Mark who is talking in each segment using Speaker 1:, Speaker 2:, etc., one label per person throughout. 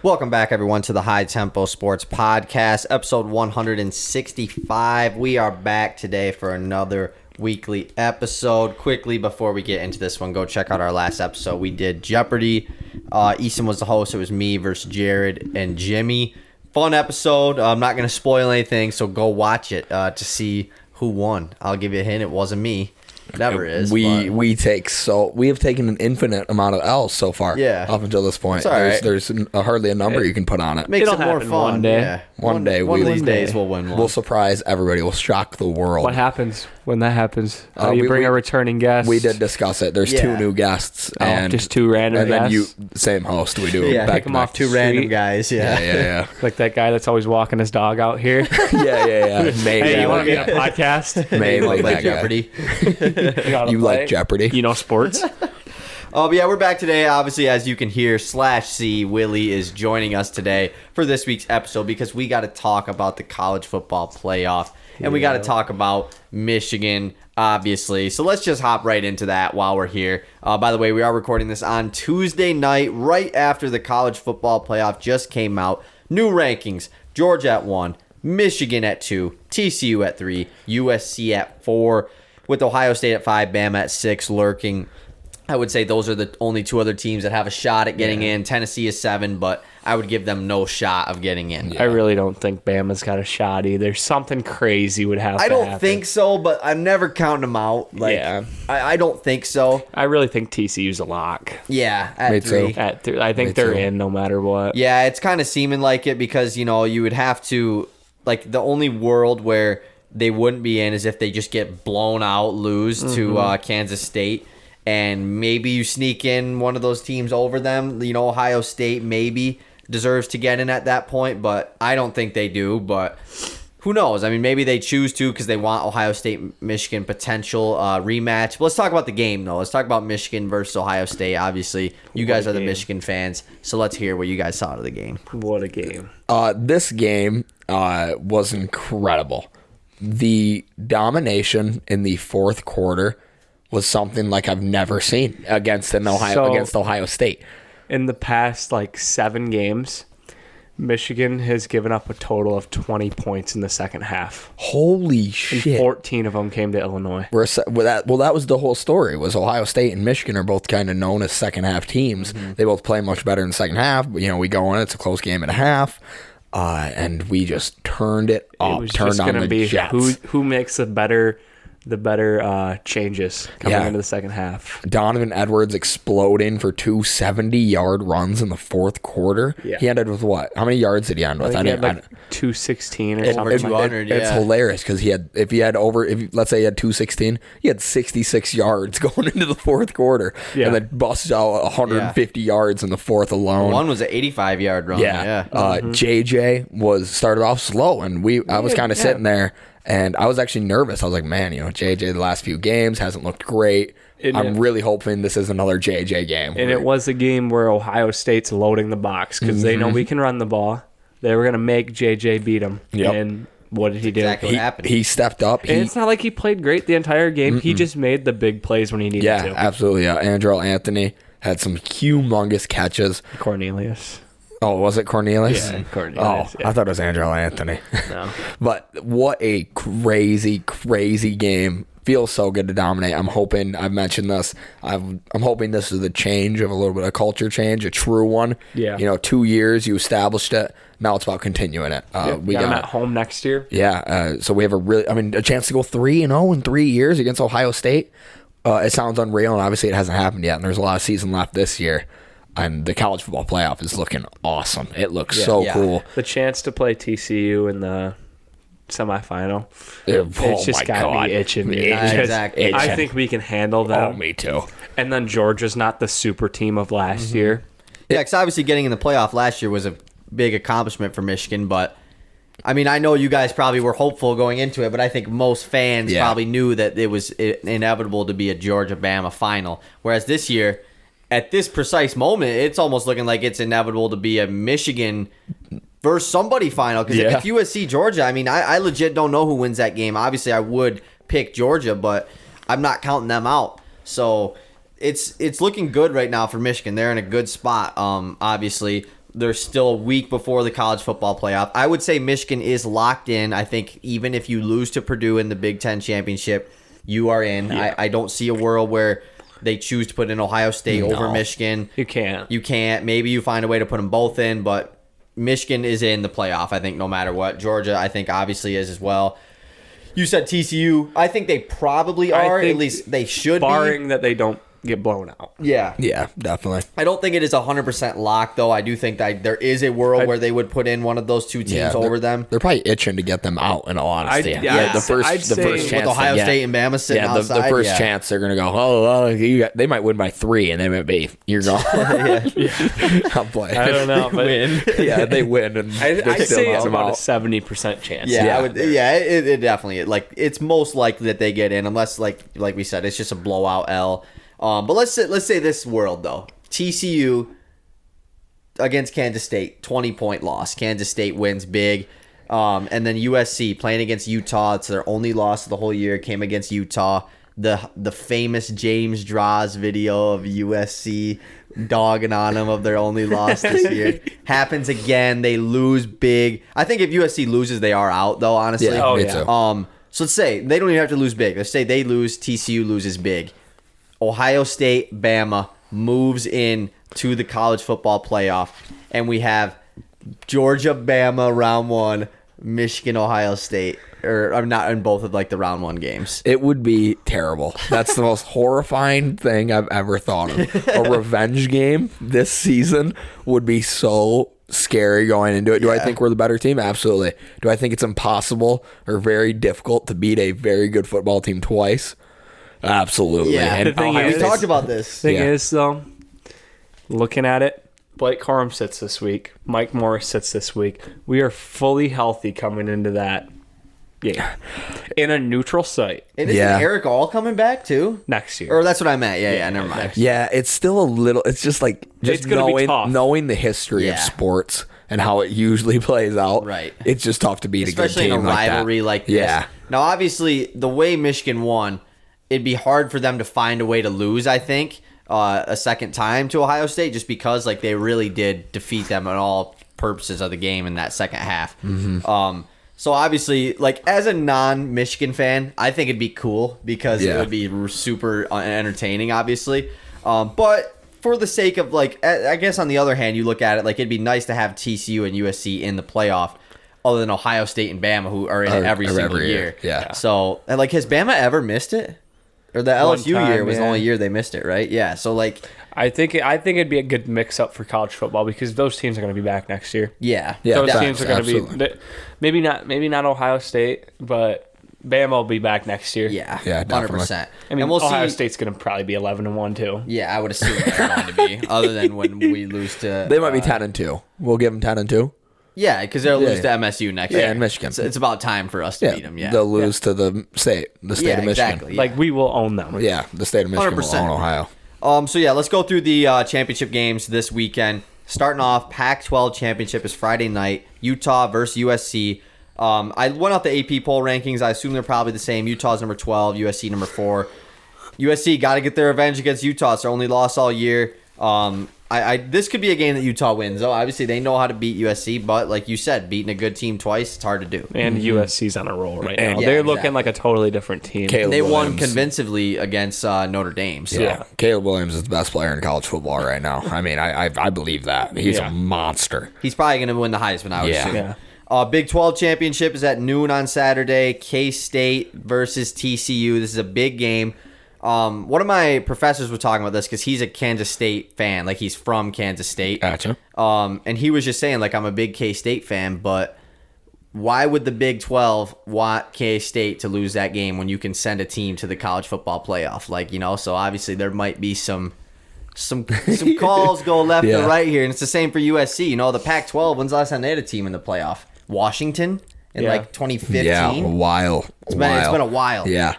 Speaker 1: Welcome back, everyone, to the High Tempo Sports Podcast, episode 165. We are back today for another weekly episode. Quickly, before we get into this one, go check out our last episode. We did Jeopardy. Easton was the host. It was me versus Jared and Jimmy. Fun episode. I'm not going to spoil anything, so go watch it to see who won. I'll give you a hint. It wasn't me. Never is.
Speaker 2: We have taken an infinite amount of L's so far.
Speaker 1: Yeah.
Speaker 2: Up until this point.
Speaker 1: Right.
Speaker 2: There's hardly a number you can put on it.
Speaker 1: Makes it more fun.
Speaker 3: One day.
Speaker 1: Yeah.
Speaker 2: One day.
Speaker 1: One of these days we'll win one.
Speaker 2: We'll surprise everybody. We'll shock the world.
Speaker 3: What happens when that happens? You bring
Speaker 2: we-
Speaker 3: a returning guest.
Speaker 2: We did discuss it. There's two new guests. And
Speaker 3: just two random
Speaker 2: and then
Speaker 3: guests?
Speaker 2: same host. We do
Speaker 1: Yeah,
Speaker 2: back
Speaker 3: pick 'em off
Speaker 1: two
Speaker 3: the
Speaker 1: random
Speaker 3: street.
Speaker 1: guys.
Speaker 2: Yeah.
Speaker 3: Like that guy that's always walking his dog out here.
Speaker 2: Yeah. Maybe.
Speaker 3: Hey, you want to be on a podcast?
Speaker 2: Mainly
Speaker 1: Like
Speaker 2: that guy.
Speaker 1: Jeopardy.
Speaker 2: You like Jeopardy?
Speaker 3: You know sports?
Speaker 1: But yeah, we're back today. Obviously, as you can hear, /C, Willy is joining us today for this week's episode because we got to talk about the college football playoff. And we got to talk about Michigan, obviously. So let's just hop right into that while we're here. By the way, we are recording this on Tuesday night, right after the college football playoff just came out. New rankings, Georgia at 1, Michigan at 2, TCU at 3, USC at 4, with Ohio State at 5, Bama at 6, lurking. I would say those are the only two other teams that have a shot at getting in. Tennessee is 7, but I would give them no shot of getting in.
Speaker 3: I really don't think Bama's got a shot either. Something crazy would have to
Speaker 1: I don't
Speaker 3: happen.
Speaker 1: think so, but I'm never counting them out.
Speaker 3: Yeah.
Speaker 1: I don't think so.
Speaker 3: I really think TCU's a lock.
Speaker 1: Yeah, at
Speaker 2: Me
Speaker 1: 3.
Speaker 2: too.
Speaker 3: I think they're in no matter what.
Speaker 1: Yeah, it's kind of seeming like it because, you would have to, like, the only world where they wouldn't be in is if they just get blown out, lose to Kansas State. And maybe you sneak in one of those teams over them. Ohio State maybe deserves to get in at that point, but I don't think they do. But who knows? I mean, maybe they choose to because they want Ohio State-Michigan potential rematch. But let's talk about the game, though. Let's talk about Michigan versus Ohio State. Obviously, you guys are the Michigan fans, so let's hear what you guys saw of the game.
Speaker 3: What a game.
Speaker 2: This game was incredible. The domination in the fourth quarter was something like I've never seen against Ohio State.
Speaker 3: In the past, 7 games, Michigan has given up a total of 20 points in the second half.
Speaker 2: Holy
Speaker 3: And
Speaker 2: shit.
Speaker 3: 14 of them came to Illinois.
Speaker 2: That was the whole story. Was Ohio State and Michigan are both kind of known as second half teams. They both play much better in the second half. But, we go in, it's a close game at a half. And we just turned it up.
Speaker 3: It was
Speaker 2: turned
Speaker 3: just
Speaker 2: on
Speaker 3: going to
Speaker 2: the
Speaker 3: be
Speaker 2: Jets.
Speaker 3: who makes the better changes coming into the second half.
Speaker 2: Donovan Edwards exploding for 2 70-yard runs in the fourth quarter.
Speaker 3: Yeah.
Speaker 2: He ended with what? How many yards did he end with?
Speaker 3: I think he had 216 or something.
Speaker 1: Over 200,
Speaker 2: It's hilarious because let's say he had 216, he had 66 yards going into the fourth quarter, and then busted out 150 yards in the fourth alone.
Speaker 1: One was an 85-yard run. Yeah.
Speaker 2: JJ started off slow, and I was kind of sitting there. And I was actually nervous. I was like, man, JJ the last few games hasn't looked great. I'm really hoping this is another JJ game.
Speaker 3: And it was a game where Ohio State's loading the box because they know we can run the ball. They were going to make JJ beat them.
Speaker 2: Yep.
Speaker 3: And what did he do?
Speaker 1: Exactly what happened.
Speaker 2: He stepped up.
Speaker 3: And it's not like he played great the entire game. He just made the big plays when he needed to.
Speaker 2: Yeah, absolutely. Andrell Anthony had some humongous catches.
Speaker 3: Cornelius.
Speaker 2: Oh, was it Cornelius?
Speaker 3: Yeah, Cornelius.
Speaker 2: I thought it was Andrell Anthony.
Speaker 3: No.
Speaker 2: But what a crazy, crazy game. Feels so good to dominate. I'm hoping, I've mentioned this, I'm hoping this is the change of a little bit of culture change, a true one.
Speaker 3: Yeah.
Speaker 2: 2 years, you established it. Now it's about continuing it.
Speaker 3: We got him at home next year.
Speaker 2: Yeah. So we have a chance to go 3-0 in 3 years against Ohio State. It sounds unreal, and obviously it hasn't happened yet, and there's a lot of season left this year. And the college football playoff is looking awesome. It looks cool.
Speaker 3: The chance to play TCU in the semifinal.
Speaker 2: It's
Speaker 3: just got me itching.
Speaker 1: Exactly.
Speaker 3: I think we can handle them.
Speaker 2: Oh, me too.
Speaker 3: And then Georgia's not the super team of last year.
Speaker 1: Yeah, because obviously getting in the playoff last year was a big accomplishment for Michigan, but I mean, I know you guys probably were hopeful going into it, but I think most fans probably knew that it was inevitable to be a Georgia-Bama final. Whereas this year, at this precise moment, it's almost looking like it's inevitable to be a Michigan versus somebody final. Because if USC Georgia, I mean, I legit don't know who wins that game. Obviously, I would pick Georgia, but I'm not counting them out. So it's looking good right now for Michigan. They're in a good spot. Obviously, There's still a week before the college football playoff. I would say Michigan is locked in. I think even if you lose to Purdue in the Big Ten championship, you are in.
Speaker 3: Yeah.
Speaker 1: I don't see a world where they choose to put in Ohio State over Michigan.
Speaker 3: You can't.
Speaker 1: You can't. Maybe you find a way to put them both in, but Michigan is in the playoff, I think, no matter what. Georgia, I think, obviously is as well. You said TCU. I think they probably are. At least they should
Speaker 3: barring that they don't get blown out.
Speaker 1: Yeah.
Speaker 2: Yeah, definitely.
Speaker 1: I don't think it is 100% locked, though. I do think that there is a world where they would put in one of those two teams over them.
Speaker 2: They're probably itching to get them out, in all honesty.
Speaker 1: The
Speaker 2: first chance.
Speaker 1: With Ohio State and Bama sitting outside.
Speaker 2: The first chance they're going to go, they might win by 3, and they might be, you're going. I'm playing.
Speaker 3: I don't know. But
Speaker 1: win.
Speaker 2: Yeah, they win. And
Speaker 3: I'd say it's about a 70% chance.
Speaker 1: It definitely, like, it's most likely that they get in, unless, like we said, it's just a blowout L. But let's say this world, though. TCU against Kansas State, 20-point loss. Kansas State wins big. And then USC playing against Utah. It's their only loss of the whole year. Came against Utah. The famous James Draws video of USC dogging on them of their only loss this year. Happens again. They lose big. I think if USC loses, they are out, though, honestly.
Speaker 2: Yeah, me too.
Speaker 1: So let's say they don't even have to lose big. Let's say they lose, TCU loses big. Ohio State, Bama moves in to the college football playoff, and we have Georgia, Bama round 1, Michigan, Ohio State, or I'm not in both of like the round 1 games.
Speaker 2: It would be terrible. That's the most horrifying thing I've ever thought of. A revenge game this season would be so scary going into it. Do I think we're the better team? Absolutely. Do I think it's impossible or very difficult to beat a very good football team twice? Absolutely.
Speaker 1: Yeah,
Speaker 2: and
Speaker 3: the thing
Speaker 1: we
Speaker 3: is,
Speaker 1: talked about this.
Speaker 3: Thing is, though, looking at it, Blake Corum sits this week. Mike Morris sits this week. We are fully healthy coming into that game in a neutral site.
Speaker 1: And isn't Eric All coming back too
Speaker 3: next year?
Speaker 1: Or that's what I meant. Yeah, never mind.
Speaker 2: Yeah, it's still a little. It's just like
Speaker 3: It's gonna be tough.
Speaker 2: knowing the history of sports and how it usually plays out.
Speaker 1: Right.
Speaker 2: It's just tough to beat
Speaker 1: Especially
Speaker 2: a good team
Speaker 1: in a rivalry
Speaker 2: like
Speaker 1: like this.
Speaker 2: Yeah.
Speaker 1: Now, obviously, the way Michigan won, it'd be hard for them to find a way to lose, I think, a second time to Ohio State, just because like they really did defeat them on all purposes of the game in that second half. Mm-hmm. So obviously, like as a non-Michigan fan, I think it'd be cool because it would be super entertaining, obviously. But for the sake of like, I guess on the other hand, you look at it like it'd be nice to have TCU and USC in the playoff, other than Ohio State and Bama, who are in it every single year.
Speaker 2: Yeah.
Speaker 1: So, and like, has Bama ever missed it? Or the LSU
Speaker 3: time,
Speaker 1: year was the only year they missed it, right? Yeah. So like,
Speaker 3: I think it'd be a good mix-up for college football because those teams are going to be back next year.
Speaker 1: yeah,
Speaker 3: Those
Speaker 2: facts,
Speaker 3: teams are going to
Speaker 2: absolutely.
Speaker 3: be maybe not Ohio State, but Bama will be back next year.
Speaker 1: yeah,
Speaker 2: Yeah,
Speaker 1: 100%.
Speaker 3: I mean,
Speaker 1: and we'll
Speaker 3: Ohio
Speaker 1: see.
Speaker 3: State's going to probably be 11-1 too.
Speaker 1: Yeah, I would assume they're going to be, other than when we lose to.
Speaker 2: They might be 10-2. We'll give them 10-2.
Speaker 1: Yeah, because they'll lose to MSU next year.
Speaker 2: and Michigan.
Speaker 1: It's about time for us to beat them. Yeah,
Speaker 2: They'll lose to the state of Michigan.
Speaker 1: exactly. Yeah.
Speaker 3: Like we will own them.
Speaker 2: Yeah, the state of Michigan
Speaker 1: 100%.
Speaker 2: will own Ohio.
Speaker 1: So yeah, let's go through the championship games this weekend. Starting off, Pac-12 championship is Friday night. Utah versus USC. I went out the AP poll rankings. I assume they're probably the same. Utah's number 12, USC number 4. USC got to get their revenge against Utah. It's their only loss all year. This could be a game that Utah wins, though. Obviously, they know how to beat USC, but like you said, beating a good team twice, it's hard to do.
Speaker 3: And USC's on a roll right now.
Speaker 2: And-
Speaker 3: They're
Speaker 1: exactly.
Speaker 3: looking like a totally different team.
Speaker 2: Caleb
Speaker 1: They won
Speaker 2: Williams.
Speaker 1: convincingly against Notre Dame. So.
Speaker 2: Yeah. Caleb Williams is the best player in college football right now. I mean, I believe that. He's
Speaker 3: Yeah.
Speaker 2: a monster.
Speaker 1: He's probably going to win the Heisman, I would
Speaker 2: Yeah.
Speaker 1: assume.
Speaker 3: Yeah.
Speaker 1: Big 12 championship is at noon on Saturday. K-State versus TCU. This is a big game. One of my professors was talking about this because he's a Kansas State fan. Like, he's from Kansas State.
Speaker 2: Gotcha.
Speaker 1: And he was just saying, like, I'm a big K-State fan, but why would the Big 12 want K-State to lose that game when you can send a team to the college football playoff? Like, you know, so obviously there might be some calls go left
Speaker 2: Yeah.
Speaker 1: or right here, and it's the same for USC. You know, the Pac-12, when's the last time they had a team in the playoff? Washington in
Speaker 3: Yeah.
Speaker 1: like 2015.
Speaker 2: Yeah, a while.
Speaker 1: It's been a while.
Speaker 2: Yeah.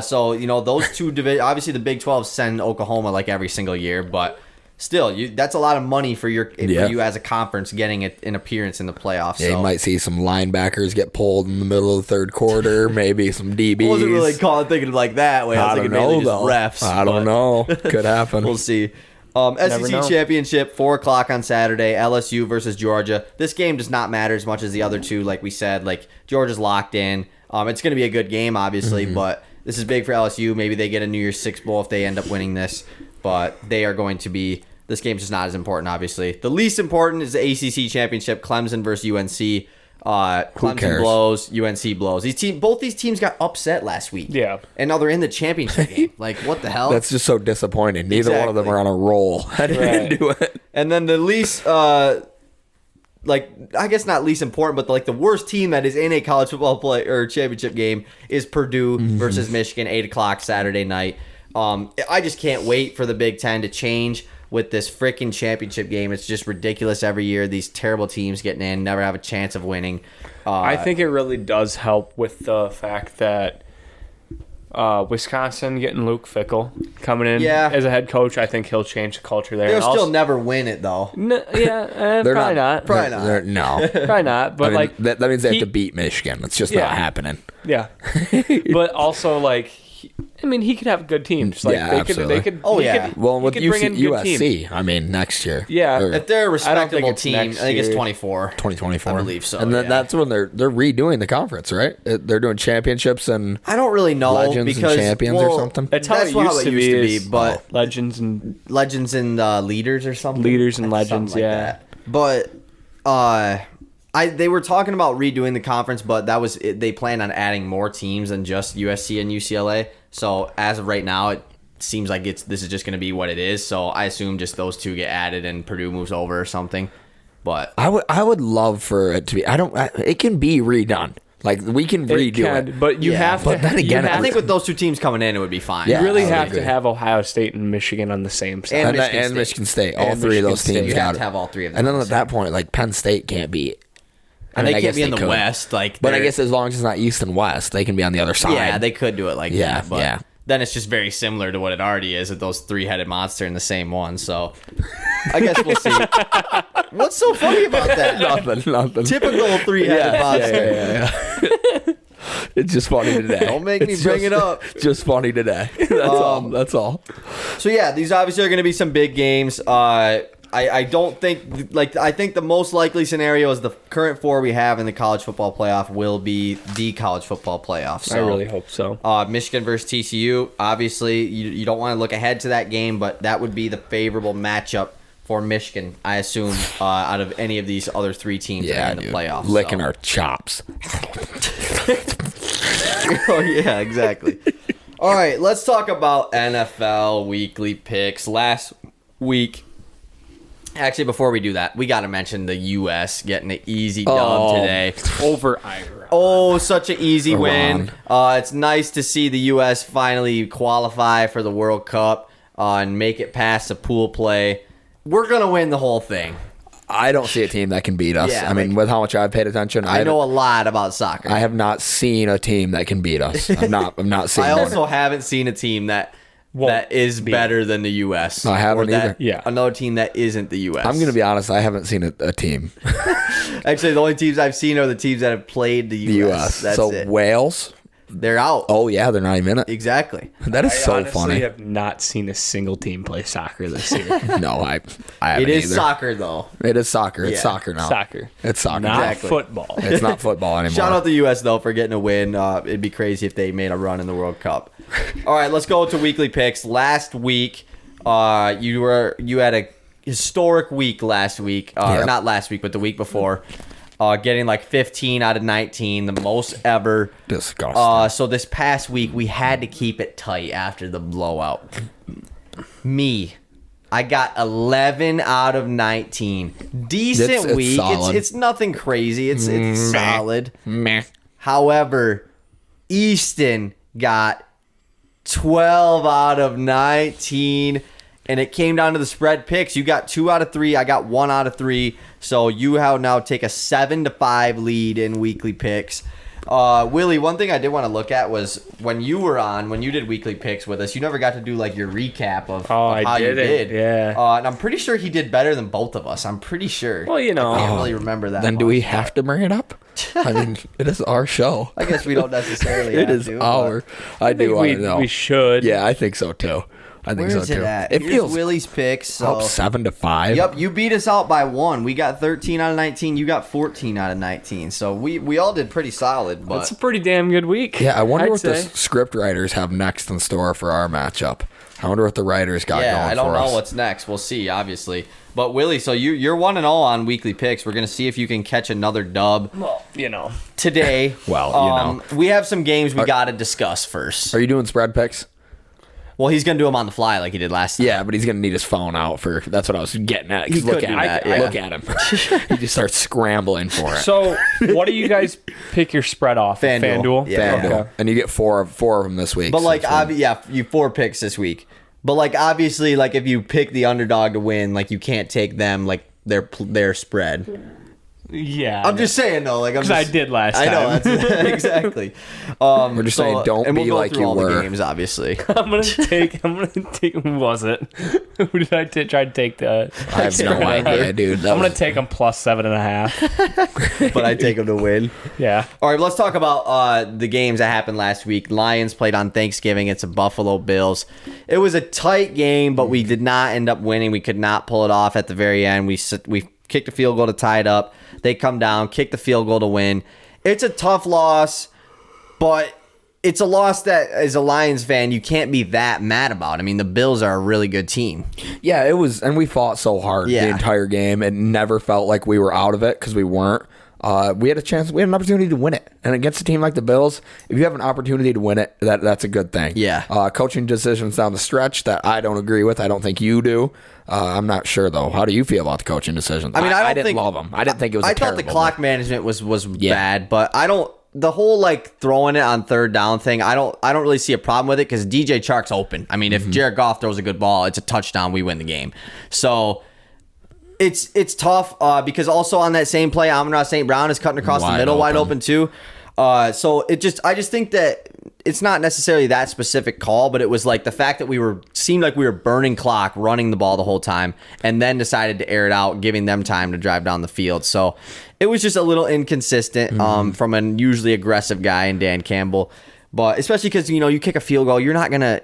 Speaker 1: So you know those two obviously the Big 12 send Oklahoma like every single year, but still, that's a lot of money for for you as a conference getting an appearance in the playoffs.
Speaker 2: Yeah,
Speaker 1: so.
Speaker 2: you might see some linebackers get pulled in the middle of the third quarter, maybe some DBs.
Speaker 1: I wasn't really thinking like that way. I was
Speaker 2: I don't
Speaker 1: thinking mainly
Speaker 2: know,
Speaker 1: just
Speaker 2: though.
Speaker 1: refs.
Speaker 2: I don't
Speaker 1: but
Speaker 2: know. Could happen.
Speaker 1: We'll see.
Speaker 3: Never
Speaker 1: SEC
Speaker 3: know.
Speaker 1: Championship, 4 o'clock on Saturday, LSU versus Georgia. This game does not matter as much as the other two, like we said. Like, Georgia's locked in. It's going to be a good game, obviously, but this is big for LSU. Maybe they get a New Year's Six bowl if they end up winning this, but they are going to be... This game's just not as important, obviously. The least important is the ACC Championship, Clemson versus UNC. Clemson blows, UNC blows. Both these teams got upset last week.
Speaker 3: Yeah.
Speaker 1: And now they're in the championship game. Like, what the hell?
Speaker 2: That's just so disappointing. Neither one of them are on a roll. I didn't do it.
Speaker 1: And then the least, I guess not least important, but like the worst team that is in a college football play or championship game is Purdue versus Michigan, 8 o'clock Saturday night. I just can't wait for the Big Ten to change with this freaking championship game. It's just ridiculous every year. These terrible teams getting in, never have a chance of winning.
Speaker 3: I think it really does help with the fact that Wisconsin getting Luke Fickell coming in as a head coach. I think he'll change the culture there.
Speaker 1: They'll still never win it, though.
Speaker 3: Probably not.
Speaker 1: Probably not.
Speaker 2: No.
Speaker 3: Probably not. But
Speaker 2: I mean,
Speaker 3: like
Speaker 2: that means they have to beat Michigan. It's just not happening.
Speaker 3: Yeah. But also, like, he could have good teams. Like,
Speaker 2: absolutely.
Speaker 3: They could.
Speaker 1: Oh,
Speaker 3: he
Speaker 1: yeah.
Speaker 3: could-
Speaker 2: Well,
Speaker 3: he
Speaker 2: with
Speaker 3: could bring in good teams.
Speaker 2: USC, next year.
Speaker 3: Yeah.
Speaker 1: If they're a respectable
Speaker 3: it's
Speaker 1: team, I
Speaker 3: next
Speaker 1: think it's
Speaker 3: year.
Speaker 1: 24.
Speaker 2: 2024.
Speaker 1: I believe so.
Speaker 2: And then
Speaker 1: yeah.
Speaker 2: that's when they're redoing the conference, right? They're doing championships and
Speaker 1: I don't really know
Speaker 2: Legends
Speaker 1: because
Speaker 2: and Champions or something.
Speaker 3: That's how it used to be.
Speaker 1: But
Speaker 3: Legends and
Speaker 1: leaders or something.
Speaker 3: Leaders and
Speaker 1: Like,
Speaker 3: legends,
Speaker 1: something like
Speaker 3: yeah.
Speaker 1: that. But they were talking about redoing the conference, but that was they planned on adding more teams than just USC and UCLA. So as of right now, it seems like this is just going to be what it is. So I assume just those two get added and Purdue moves over or something. But
Speaker 2: I would love for it to be. It can be redone. Like, we can redo it.
Speaker 3: But you have to.
Speaker 2: But then again,
Speaker 1: I think with those two teams coming in, it would be fine.
Speaker 2: Yeah.
Speaker 3: You really
Speaker 2: I would
Speaker 3: have
Speaker 2: agree.
Speaker 3: to have Ohio State and Michigan on the same side.
Speaker 1: And
Speaker 2: Michigan State. All
Speaker 3: And
Speaker 2: three of those
Speaker 3: Michigan State.
Speaker 2: teams
Speaker 1: You
Speaker 2: got
Speaker 1: have
Speaker 2: it.
Speaker 1: to have all three of them.
Speaker 2: And then at that point, like, Penn State can't be.
Speaker 1: And they
Speaker 2: I
Speaker 1: can't
Speaker 2: guess
Speaker 1: be in
Speaker 2: they
Speaker 1: the
Speaker 2: could.
Speaker 1: West. Like,
Speaker 2: But I
Speaker 1: they're-
Speaker 2: guess as long as it's not East and West, they can be on the other side.
Speaker 1: Yeah, they could do it like
Speaker 2: Yeah,
Speaker 1: that. But
Speaker 2: yeah.
Speaker 1: then it's just very similar to what it already is, with those three-headed monster in the same one. So I guess we'll see. What's so funny about that?
Speaker 2: Nothing.
Speaker 1: Typical three-headed monster.
Speaker 2: Yeah. It's just funny today.
Speaker 1: Don't make me bring it up.
Speaker 2: Just funny today. That's all.
Speaker 1: So yeah, these obviously are going to be some big games. I don't think, I think the most likely scenario is the current four we have in the college football playoff will be the college football playoff. So,
Speaker 3: I really hope so.
Speaker 1: Michigan versus TCU. Obviously, you don't want to look ahead to that game, but that would be the favorable matchup for Michigan, I assume, out of any of these other three teams that are in the playoffs.
Speaker 2: Licking
Speaker 1: so.
Speaker 2: our chops.
Speaker 1: Oh, yeah, exactly. All right, let's talk about NFL weekly picks. Last week, actually, before we do that, we got to mention the U.S. getting an easy dub today.
Speaker 3: Over Iran.
Speaker 1: Oh, such an easy win. It's nice to see the U.S. finally qualify for the World Cup and make it past the pool play. We're going to win the whole thing.
Speaker 2: I don't see a team that can beat us.
Speaker 1: Yeah,
Speaker 2: I mean, with how much I've paid attention,
Speaker 1: I know a lot about soccer.
Speaker 2: I have not seen a team that can beat us. I'm not seeing
Speaker 1: I
Speaker 2: one.
Speaker 1: also haven't seen a team that is better than the U.S.
Speaker 2: I haven't either.
Speaker 3: Yeah.
Speaker 1: Another team that isn't the U.S.
Speaker 2: I'm going to be honest. I haven't seen a team.
Speaker 1: Actually, the only teams I've seen are the teams that have played the
Speaker 2: The
Speaker 1: U.S.
Speaker 2: U.S.
Speaker 1: That's
Speaker 2: So
Speaker 1: it.
Speaker 2: Wales.
Speaker 1: They're out.
Speaker 2: Oh yeah, they're not even in it.
Speaker 1: Exactly.
Speaker 2: That is so
Speaker 3: honestly
Speaker 2: funny.
Speaker 3: have not seen a single team play soccer this year.
Speaker 2: No, I haven't
Speaker 1: It is
Speaker 2: either.
Speaker 1: soccer, though.
Speaker 2: It is soccer. It's
Speaker 1: Yeah.
Speaker 2: soccer now.
Speaker 3: Soccer.
Speaker 2: It's soccer.
Speaker 3: Not
Speaker 1: Exactly.
Speaker 3: football.
Speaker 2: It's not football anymore.
Speaker 1: Shout out the U.S., though, for getting a win. It'd be crazy if they made a run in the World Cup. All right, let's go to weekly picks. Last week, you had a historic week last week.
Speaker 2: Yep.
Speaker 1: Not last week, but the week before. Getting like 15 out of 19, the most ever.
Speaker 2: Disgusting.
Speaker 1: So this past week, we had to keep it tight after the blowout. I got 11 out of 19. Decent
Speaker 2: It's
Speaker 1: week.
Speaker 2: solid.
Speaker 1: It's nothing crazy. It's solid.
Speaker 2: Meh.
Speaker 1: However, Easton got 12 out of 19, and it came down to the spread picks. You got 2 out of 3. I got 1 out of 3. So you have now take a 7-5 lead in weekly picks. Willy, one thing I did want to look at was when you did weekly picks with us, you never got to do like your recap of how you did.
Speaker 3: Yeah.
Speaker 1: And I'm pretty sure he did better than both of us. I'm pretty sure.
Speaker 3: Well, you know.
Speaker 1: I can't really remember that.
Speaker 2: Then do we
Speaker 1: much.
Speaker 2: have to bring it up? I mean, it is our show.
Speaker 1: I guess we don't necessarily
Speaker 2: It
Speaker 1: have
Speaker 2: is
Speaker 1: to,
Speaker 2: our. I do want to know.
Speaker 3: We should.
Speaker 2: Yeah, I think so too. I think
Speaker 1: Where is
Speaker 2: so
Speaker 1: it
Speaker 2: too.
Speaker 1: at?
Speaker 2: It
Speaker 1: Here's
Speaker 2: feels
Speaker 1: Willy's picks. So.
Speaker 2: up 7-5.
Speaker 1: Yep, you beat us out by 1. We got 13 out of 19. You got 14 out of 19. So we all did pretty solid. But
Speaker 3: That's a pretty damn good week.
Speaker 2: Yeah, I wonder
Speaker 3: I'd
Speaker 2: what the
Speaker 3: say.
Speaker 2: script writers have next in store for our matchup. I wonder what the writers got going for us.
Speaker 1: I don't know what's next. We'll see, obviously. But Willy, so you're 1-0 on weekly picks. We're gonna see if you can catch another dub.
Speaker 3: Well,
Speaker 1: Today. We have some games we got to discuss first.
Speaker 2: Are you doing spread picks?
Speaker 1: Well, he's gonna do them on the fly like he did last time.
Speaker 2: Yeah, but he's gonna need his phone out for. That's what I was getting at. 'Cause
Speaker 1: He
Speaker 2: look
Speaker 1: could
Speaker 2: at
Speaker 1: do that,
Speaker 2: Look at him. He just starts scrambling for it.
Speaker 3: So, what do you guys pick your spread off?
Speaker 1: FanDuel. Yeah.
Speaker 2: FanDuel.
Speaker 3: Okay.
Speaker 2: And you get four of them this week.
Speaker 1: But like,
Speaker 2: so
Speaker 1: you 4 picks this week. But like, obviously, like if you pick the underdog to win, like you can't take them like their spread.
Speaker 3: Yeah.
Speaker 1: I'm just saying though, like I'm.
Speaker 3: Because I did last time.
Speaker 1: I know that's exactly.
Speaker 2: We're just saying, don't
Speaker 1: and we'll
Speaker 2: be
Speaker 1: go
Speaker 2: like
Speaker 1: through
Speaker 2: you
Speaker 1: all
Speaker 2: were.
Speaker 1: The games, obviously.
Speaker 3: I'm gonna take. Who was it? Who did I try to take the?
Speaker 2: I have no idea, dude.
Speaker 3: I'm gonna take them plus 7.5.
Speaker 1: But I take them to win.
Speaker 3: Yeah.
Speaker 1: All right, let's talk about the games that happened last week. Lions played on Thanksgiving. It's a Buffalo Bills. It was a tight game, but we did not end up winning. We could not pull it off at the very end. We kicked a field goal to tie it up. They come down, kick the field goal to win. It's a tough loss, but it's a loss that, as a Lions fan, you can't be that mad about. I mean, the Bills are a really good team.
Speaker 2: Yeah, it was, and we fought so hard the entire game. It never felt like we were out of it because we weren't. We had a chance. We had an opportunity to win it, and against a team like the Bills, if you have an opportunity to win it, that's a good thing.
Speaker 1: Yeah.
Speaker 2: Coaching decisions down the stretch that I don't agree with. I don't think you do. I'm not sure though. How do you feel about the coaching decisions?
Speaker 1: I mean, I
Speaker 2: didn't love them. I didn't think it was.
Speaker 1: I thought the clock management was bad, but I don't. The whole like throwing it on third down thing, I don't really see a problem with it because DJ Chark's open. I mean, if Jared Goff throws a good ball, it's a touchdown. We win the game. So. It's tough because also on that same play, Amon-Ra St. Brown is cutting across the middle wide open too. So I just think that it's not necessarily that specific call, but it was like the fact that seemed like we were burning clock, running the ball the whole time, and then decided to air it out, giving them time to drive down the field. So it was just a little inconsistent from an usually aggressive guy in Dan Campbell. But especially because you kick a field goal, you're not gonna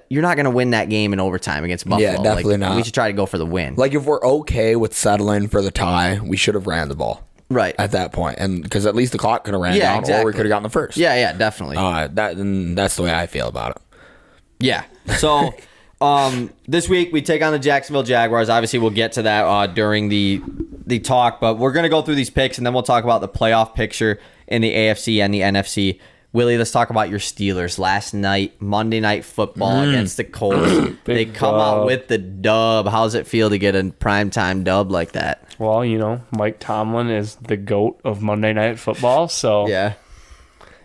Speaker 1: win that game in overtime against Buffalo.
Speaker 2: Yeah, definitely not.
Speaker 1: We should try to go for the win.
Speaker 2: Like if we're okay with settling for the tie, we should have ran the ball
Speaker 1: right
Speaker 2: at that point, and because at least the clock could have ran down,
Speaker 1: exactly.
Speaker 2: or we could have gotten the first.
Speaker 1: Yeah, definitely.
Speaker 2: That's the way I feel about it.
Speaker 1: Yeah. So this week we take on the Jacksonville Jaguars. Obviously, we'll get to that during the talk, but we're gonna go through these picks and then we'll talk about the playoff picture in the AFC and the NFC. Willie, let's talk about your Steelers. Last night, Monday Night Football against the Colts. They come out with the dub. How's it feel to get a primetime dub like that?
Speaker 3: Well, Mike Tomlin is the GOAT of Monday Night Football, so
Speaker 1: Yeah.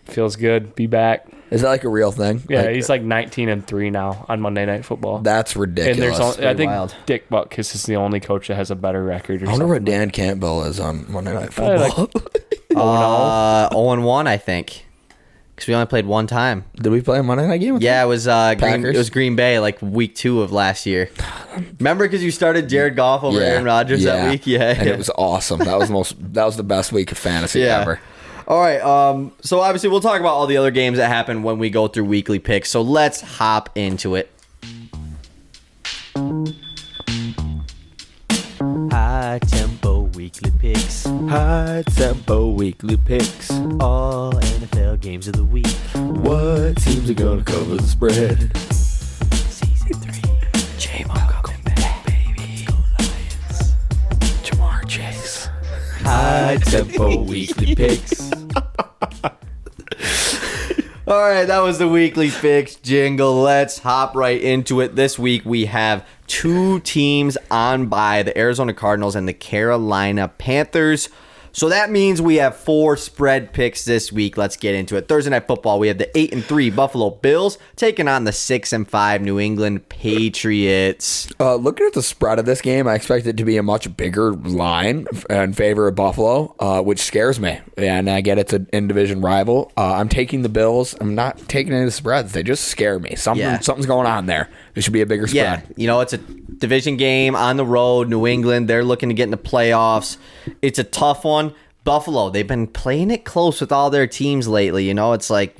Speaker 3: feels good. Be back.
Speaker 2: Is that like a real thing?
Speaker 3: Yeah, he's like 19-3 now on Monday Night Football.
Speaker 2: That's ridiculous.
Speaker 3: And I think
Speaker 1: wild.
Speaker 3: Dick Butkus is the only coach that has a better record.
Speaker 2: I wonder what Dan Campbell is on Monday Night
Speaker 3: Probably
Speaker 2: Football.
Speaker 1: 0-1, I think. Because we only played one time.
Speaker 2: Did we play a Monday night game?
Speaker 1: Yeah, it was
Speaker 2: Packers?
Speaker 1: it was Green Bay, like week 2 of last year. Remember, because you started Jared Goff over Aaron Rodgers that week. Yeah,
Speaker 2: and it was awesome. That was the best week of fantasy ever.
Speaker 1: All right. So obviously we'll talk about all the other games that happen when we go through weekly picks. So let's hop into it. High tempo weekly picks.
Speaker 2: High tempo weekly picks.
Speaker 1: All NFL games of the week.
Speaker 2: What teams are gonna cover the spread?
Speaker 1: Season 3. J-Mo coming back, baby. Go Lions.
Speaker 2: Jamar Chase.
Speaker 1: High tempo weekly picks. All right, that was the weekly picks jingle. Let's hop right into it. This week we have 2 teams on bye, the Arizona Cardinals and the Carolina Panthers. So that means we have 4 spread picks this week. Let's get into it. Thursday Night Football, we have the 8-3 Buffalo Bills taking on the 6-5 New England Patriots.
Speaker 2: Looking at the spread of this game, I expect it to be a much bigger line in favor of Buffalo, which scares me. And I get it's an in-division rival. I'm taking the Bills. I'm not taking any of the spreads. They just scare me. Something's going on there. It should be a bigger spread.
Speaker 1: Yeah, it's a division game on the road. New England, they're looking to get in the playoffs. It's a tough one. Buffalo, they've been playing it close with all their teams lately. It's like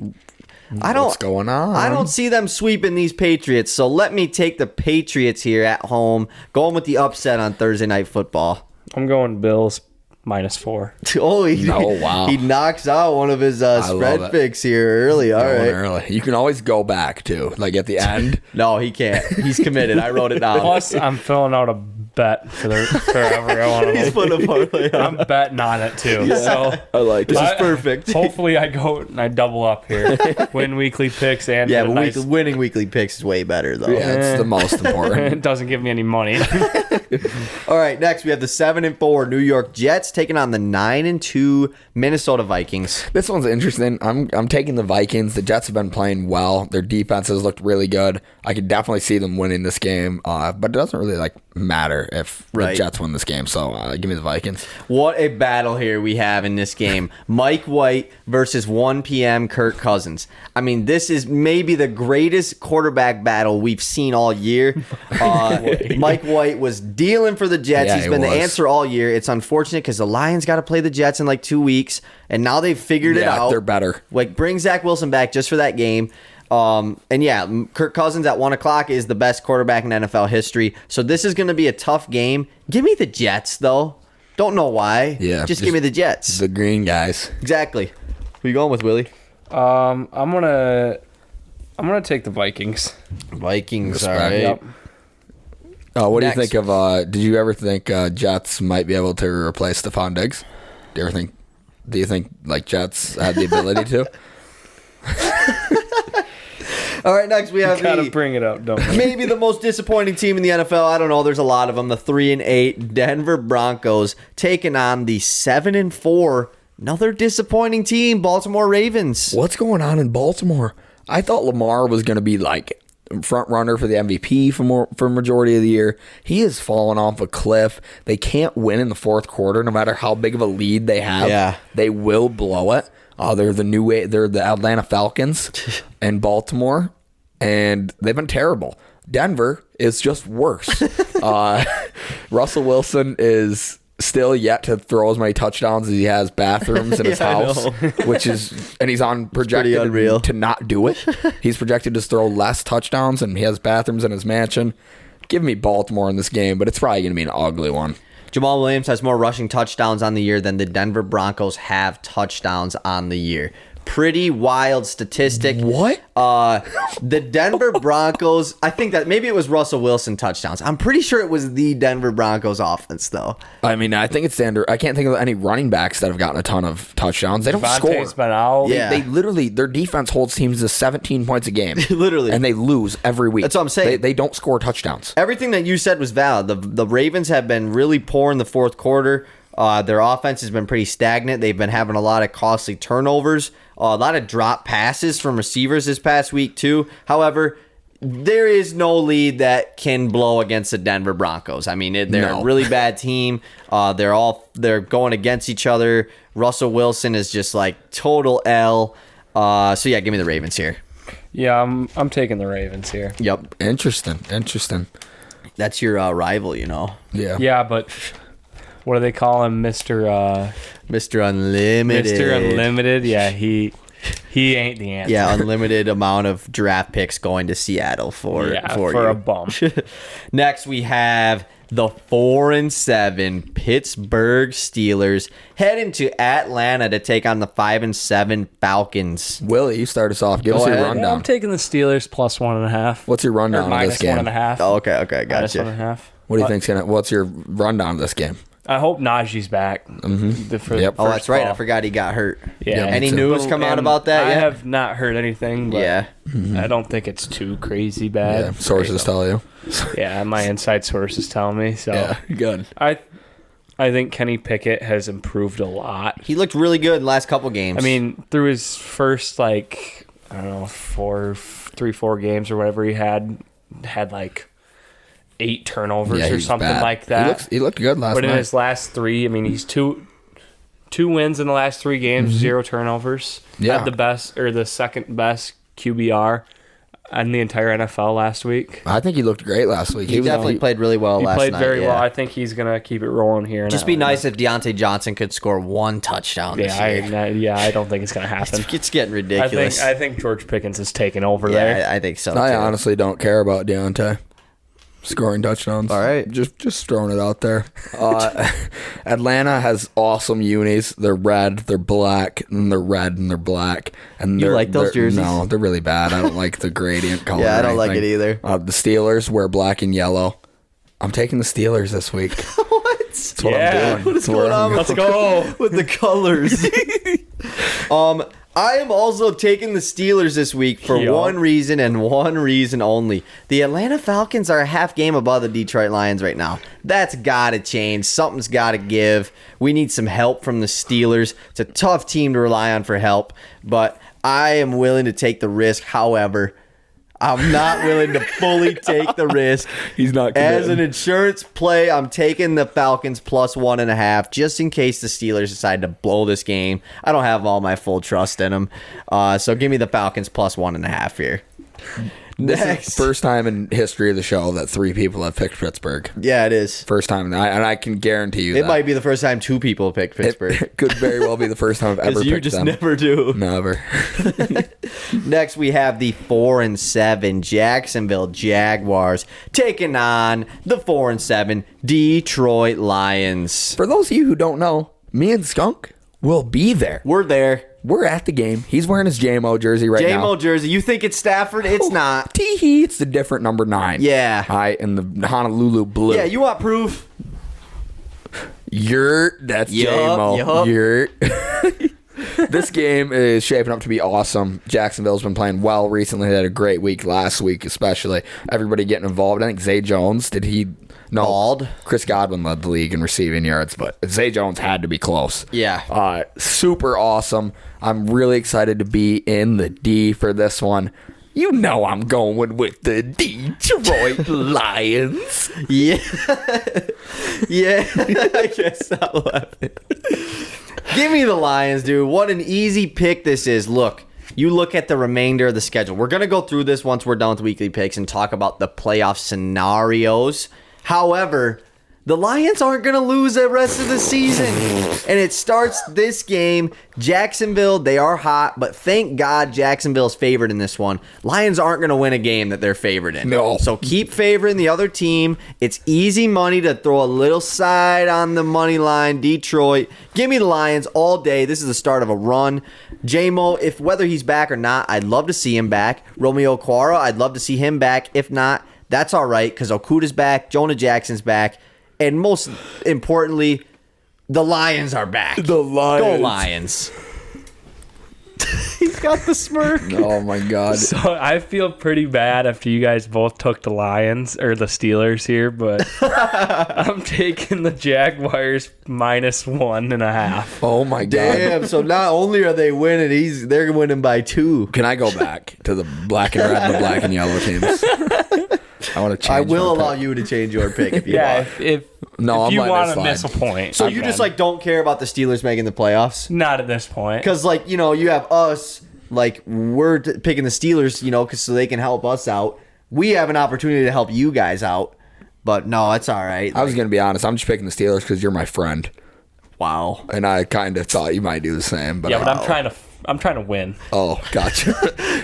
Speaker 2: What's going on?
Speaker 1: I don't see them sweeping these Patriots, so let me take the Patriots here at home, going with the upset on Thursday Night Football.
Speaker 3: I'm going Bills -4.
Speaker 1: Oh,
Speaker 2: wow.
Speaker 1: He knocks out one of his spread picks here early. All right.
Speaker 2: Early. You can always go back, too. Like, at the end.
Speaker 1: No, he can't. He's committed. I wrote it down.
Speaker 3: Plus, I'm filling out a bet for forever I want to.
Speaker 1: He's putting a parlay on.
Speaker 3: I'm betting on it, too. Yeah. So
Speaker 2: I like
Speaker 1: this. This is perfect.
Speaker 3: Hopefully, I go and I double up here. Win weekly picks and
Speaker 1: yeah, but winning weekly picks is way better, though.
Speaker 2: Yeah, it's the most important.
Speaker 3: It doesn't give me any money.
Speaker 1: All right, next we have the 7-4 New York Jets taking on the 9-2 Minnesota Vikings.
Speaker 2: This one's interesting. I'm taking the Vikings. The Jets have been playing well. Their defense has looked really good. I could definitely see them winning this game, but it doesn't really matter if the Jets win this game. So give me the Vikings.
Speaker 1: What a battle here we have in this game. Mike White versus 1 p.m. Kirk Cousins. I mean, this is maybe the greatest quarterback battle we've seen all year. Mike White was dealing for the Jets.
Speaker 2: Yeah,
Speaker 1: He's been the answer all year. It's unfortunate because the Lions got to play the Jets in 2 weeks, and now they've figured it out.
Speaker 2: They're better.
Speaker 1: Bring Zach Wilson back just for that game. Kirk Cousins at 1 o'clock is the best quarterback in NFL history. So this is going to be a tough game. Give me the Jets, though. Don't know why.
Speaker 2: Yeah,
Speaker 1: just give me the Jets.
Speaker 2: The green guys.
Speaker 1: Exactly. Who you going with, Willie?
Speaker 3: I'm gonna take the Vikings.
Speaker 1: Vikings,
Speaker 2: Respect.
Speaker 1: all right.
Speaker 3: Yep.
Speaker 2: What do you think of? Did you ever think Jets might be able to replace Stephon Diggs? Do you think Jets had the ability to?
Speaker 1: All right, next we have
Speaker 3: Gotta bring it up, don't we?
Speaker 1: maybe the most disappointing team in the NFL. I don't know. There's a lot of them. The 3-8 Denver Broncos taking on the 7-4, another disappointing team, Baltimore Ravens.
Speaker 2: What's going on in Baltimore? I thought Lamar was going to be front runner for the MVP for majority of the year. He has fallen off a cliff. They can't win in the fourth quarter, no matter how big of a lead they have.
Speaker 1: Yeah.
Speaker 2: They will blow it. They're the Atlanta Falcons in Baltimore, and they've been terrible. Denver is just worse. Russell Wilson is still yet to throw as many touchdowns as he has bathrooms in his house, and he's projected
Speaker 1: unreal.
Speaker 2: to not do it. He's projected to throw less touchdowns, and he has bathrooms in his mansion. Give me Baltimore in this game, but it's probably going to be an ugly one.
Speaker 1: Jamal Williams has more rushing touchdowns on the year than the Denver Broncos have touchdowns on the year. Pretty wild statistic.
Speaker 2: What?
Speaker 1: The Denver Broncos, I think that maybe it was Russell Wilson touchdowns. I'm pretty sure it was the Denver Broncos offense, though.
Speaker 2: I mean, I think it's Denver. I can't think of any running backs that have gotten a ton of touchdowns. They don't
Speaker 3: Devontae's
Speaker 2: score.
Speaker 3: been out.
Speaker 1: Yeah.
Speaker 2: They literally, their defense holds teams to 17 points a game.
Speaker 1: Literally.
Speaker 2: And they lose every week.
Speaker 1: That's what I'm saying.
Speaker 2: They don't score touchdowns.
Speaker 1: Everything that you said was valid. The Ravens have been really poor in the fourth quarter. Their offense has been pretty stagnant. They've been having a lot of costly turnovers, a lot of drop passes from receivers this past week too. However, there is no lead that can blow against the Denver Broncos. I mean, they're a really bad team. They're going against each other. Russell Wilson is just total L. So yeah, give me the Ravens here.
Speaker 3: Yeah, I'm taking the Ravens here.
Speaker 1: Yep.
Speaker 2: Interesting.
Speaker 1: That's your rival, you know.
Speaker 2: Yeah.
Speaker 3: Yeah, but what do they call him, Mr.
Speaker 1: Unlimited?
Speaker 3: Mr. Unlimited. Yeah, he ain't the answer.
Speaker 1: Yeah, unlimited amount of draft picks going to Seattle for you.
Speaker 3: A bum.
Speaker 1: Next, we have the 4-7 Pittsburgh Steelers heading to Atlanta to take on the 5-7 Falcons.
Speaker 2: Willie, you start us off. Give us your
Speaker 3: Yeah,
Speaker 2: rundown.
Speaker 3: I'm taking the Steelers plus 1.5.
Speaker 2: What's your rundown of this game?
Speaker 3: -1.5.
Speaker 1: Oh, okay,
Speaker 3: Minus
Speaker 1: gotcha.
Speaker 3: 1.5.
Speaker 2: What do you think's gonna? What's your rundown of this game?
Speaker 3: I hope Najee's back.
Speaker 2: Yep.
Speaker 1: Oh, that's right. I forgot he got hurt.
Speaker 3: Yeah.
Speaker 1: Any
Speaker 2: me too.
Speaker 1: news come out
Speaker 3: And
Speaker 1: about that
Speaker 3: I
Speaker 1: yet?
Speaker 3: have not heard anything, but
Speaker 1: Yeah.
Speaker 3: I don't think it's too crazy bad.
Speaker 2: Yeah, sources tell you.
Speaker 3: Yeah, my inside sources tell me. So
Speaker 2: Yeah, good.
Speaker 3: I think Kenny Pickett has improved a lot.
Speaker 1: He looked really good in the last couple games.
Speaker 3: I mean, through his first 4 games or whatever he had 8 turnovers
Speaker 2: Yeah,
Speaker 3: or
Speaker 2: he's
Speaker 3: something
Speaker 2: bad.
Speaker 3: like that.
Speaker 2: He looked good last
Speaker 3: But in
Speaker 2: night.
Speaker 3: his last 3, I mean, he's two wins in the last 3 games, 0 turnovers.
Speaker 2: Yeah.
Speaker 3: Had the best or the second best QBR. in the entire NFL last week.
Speaker 2: I think he looked great last week.
Speaker 1: He definitely played really well
Speaker 3: He
Speaker 1: last night.
Speaker 3: played very
Speaker 1: yeah.
Speaker 3: well. I think he's going to keep it rolling here.
Speaker 1: Just be nice if Deontay Johnson could score one touchdown this year.
Speaker 3: I don't think it's going to happen.
Speaker 1: It's getting ridiculous.
Speaker 3: I think George Pickens is taking over there.
Speaker 1: Yeah, I think so, too.
Speaker 2: I honestly don't care about Deontay scoring touchdowns.
Speaker 1: All right.
Speaker 2: Just throwing it out there. Atlanta has awesome unis. They're red, they're black, and they're red, and they're black. And
Speaker 1: You like those jerseys?
Speaker 2: No, they're really bad. I don't like the gradient color.
Speaker 1: Yeah, I
Speaker 2: or
Speaker 1: don't like it
Speaker 2: anything.
Speaker 1: either.
Speaker 2: The Steelers wear black and yellow. I'm taking the Steelers this week.
Speaker 1: What?
Speaker 2: That's what
Speaker 3: Yeah.
Speaker 2: I'm doing.
Speaker 1: What is
Speaker 2: That's where
Speaker 1: going
Speaker 2: I'm
Speaker 1: on
Speaker 3: Let's go.
Speaker 1: with the colors? I am also taking the Steelers this week for one reason and one reason only. The Atlanta Falcons are a half game above the Detroit Lions right now. That's got to change. Something's got to give. We need some help from the Steelers. It's a tough team to rely on for help, but I am willing to take the risk. However, I'm not willing to fully take the risk.
Speaker 2: He's not
Speaker 1: As
Speaker 2: committing.
Speaker 1: an insurance play, I'm taking the Falcons plus 1.5 just in case the Steelers decide to blow this game. I don't have all my full trust in them. So give me the Falcons plus 1.5 here.
Speaker 2: This is
Speaker 1: Next.
Speaker 2: the first time in history of the show that 3 people have picked Pittsburgh.
Speaker 1: Yeah, it is.
Speaker 2: First time, and I can guarantee you
Speaker 1: It
Speaker 2: that.
Speaker 1: might be the first time 2 people picked Pittsburgh.
Speaker 2: It could very well be the first time I've ever
Speaker 1: Because
Speaker 2: picked
Speaker 1: you just
Speaker 2: them.
Speaker 1: never do.
Speaker 2: Never.
Speaker 1: Next, we have the 4-7 Jacksonville Jaguars taking on the 4-7 Detroit Lions.
Speaker 2: For those of you who don't know, me and Skunk will be there.
Speaker 1: We're there.
Speaker 2: We're at the game. He's wearing his JMO jersey right now.
Speaker 1: JMO jersey. You think it's Stafford? It's not.
Speaker 2: Tee-hee, it's the different number 9.
Speaker 1: Yeah.
Speaker 2: In the Honolulu blue.
Speaker 1: Yeah, you want proof?
Speaker 2: That's
Speaker 1: Yup,
Speaker 2: JMO.
Speaker 1: yup.
Speaker 2: This game is shaping up to be awesome. Jacksonville's been playing well recently. They had a great week last week, especially. Everybody getting involved. I think Zay Jones, No.
Speaker 1: Bald.
Speaker 2: Chris Godwin led the league in receiving yards, but Zay Jones had to be close.
Speaker 1: Yeah.
Speaker 2: Super awesome. I'm really excited to be in the D for this one. You know I'm going with the Detroit Lions.
Speaker 1: Yeah. Yeah. I guess I'll laugh. Give me the Lions, dude. What an easy pick this is. Look, you look at the remainder of the schedule. We're going to go through this once we're done with weekly picks and talk about the playoff scenarios. However, the Lions aren't going to lose the rest of the season. And it starts this game. Jacksonville, they are hot, but thank God Jacksonville's favored in this one. Lions aren't going to win a game that they're favored in.
Speaker 2: No.
Speaker 1: So keep favoring the other team. It's easy money to throw a little side on the money line. Detroit, give me the Lions all day. This is the start of a run. J-Mo, if whether he's back or not, I'd love to see him back. Romeo Okwara, I'd love to see him back. If not, that's all right because Okuda's back, Jonah Jackson's back, and most importantly, the Lions are back.
Speaker 2: The Lions.
Speaker 1: Go Lions. He's got the smirk.
Speaker 2: Oh, my God.
Speaker 3: So I feel pretty bad after you guys both took the Lions or the Steelers here, but I'm taking the Jaguars minus 1.5.
Speaker 2: Oh, my God.
Speaker 1: Damn, so not only are they winning, they're winning by 2.
Speaker 2: Can I go back to the black and red and the black and yellow teams? I want to change
Speaker 1: I will
Speaker 2: my
Speaker 1: allow
Speaker 2: pick.
Speaker 1: you to change your pick if you
Speaker 3: Yeah,
Speaker 1: want.
Speaker 3: if
Speaker 2: No, I'm
Speaker 3: you
Speaker 2: letting
Speaker 3: want
Speaker 2: it
Speaker 3: to miss a
Speaker 2: slide.
Speaker 3: point.
Speaker 1: So you just like don't care about the Steelers making the playoffs?
Speaker 3: not at this point.
Speaker 1: Because like, you know, you have us, like we're picking the Steelers, you know, so they can help us out. We have an opportunity to help you guys out. But no, it's all right.
Speaker 2: I was going to be honest. I'm just picking the Steelers because you're my friend.
Speaker 1: Wow.
Speaker 2: And I kind of thought you might do the same. But
Speaker 3: Yeah, but I'm trying to win.
Speaker 2: Oh, gotcha.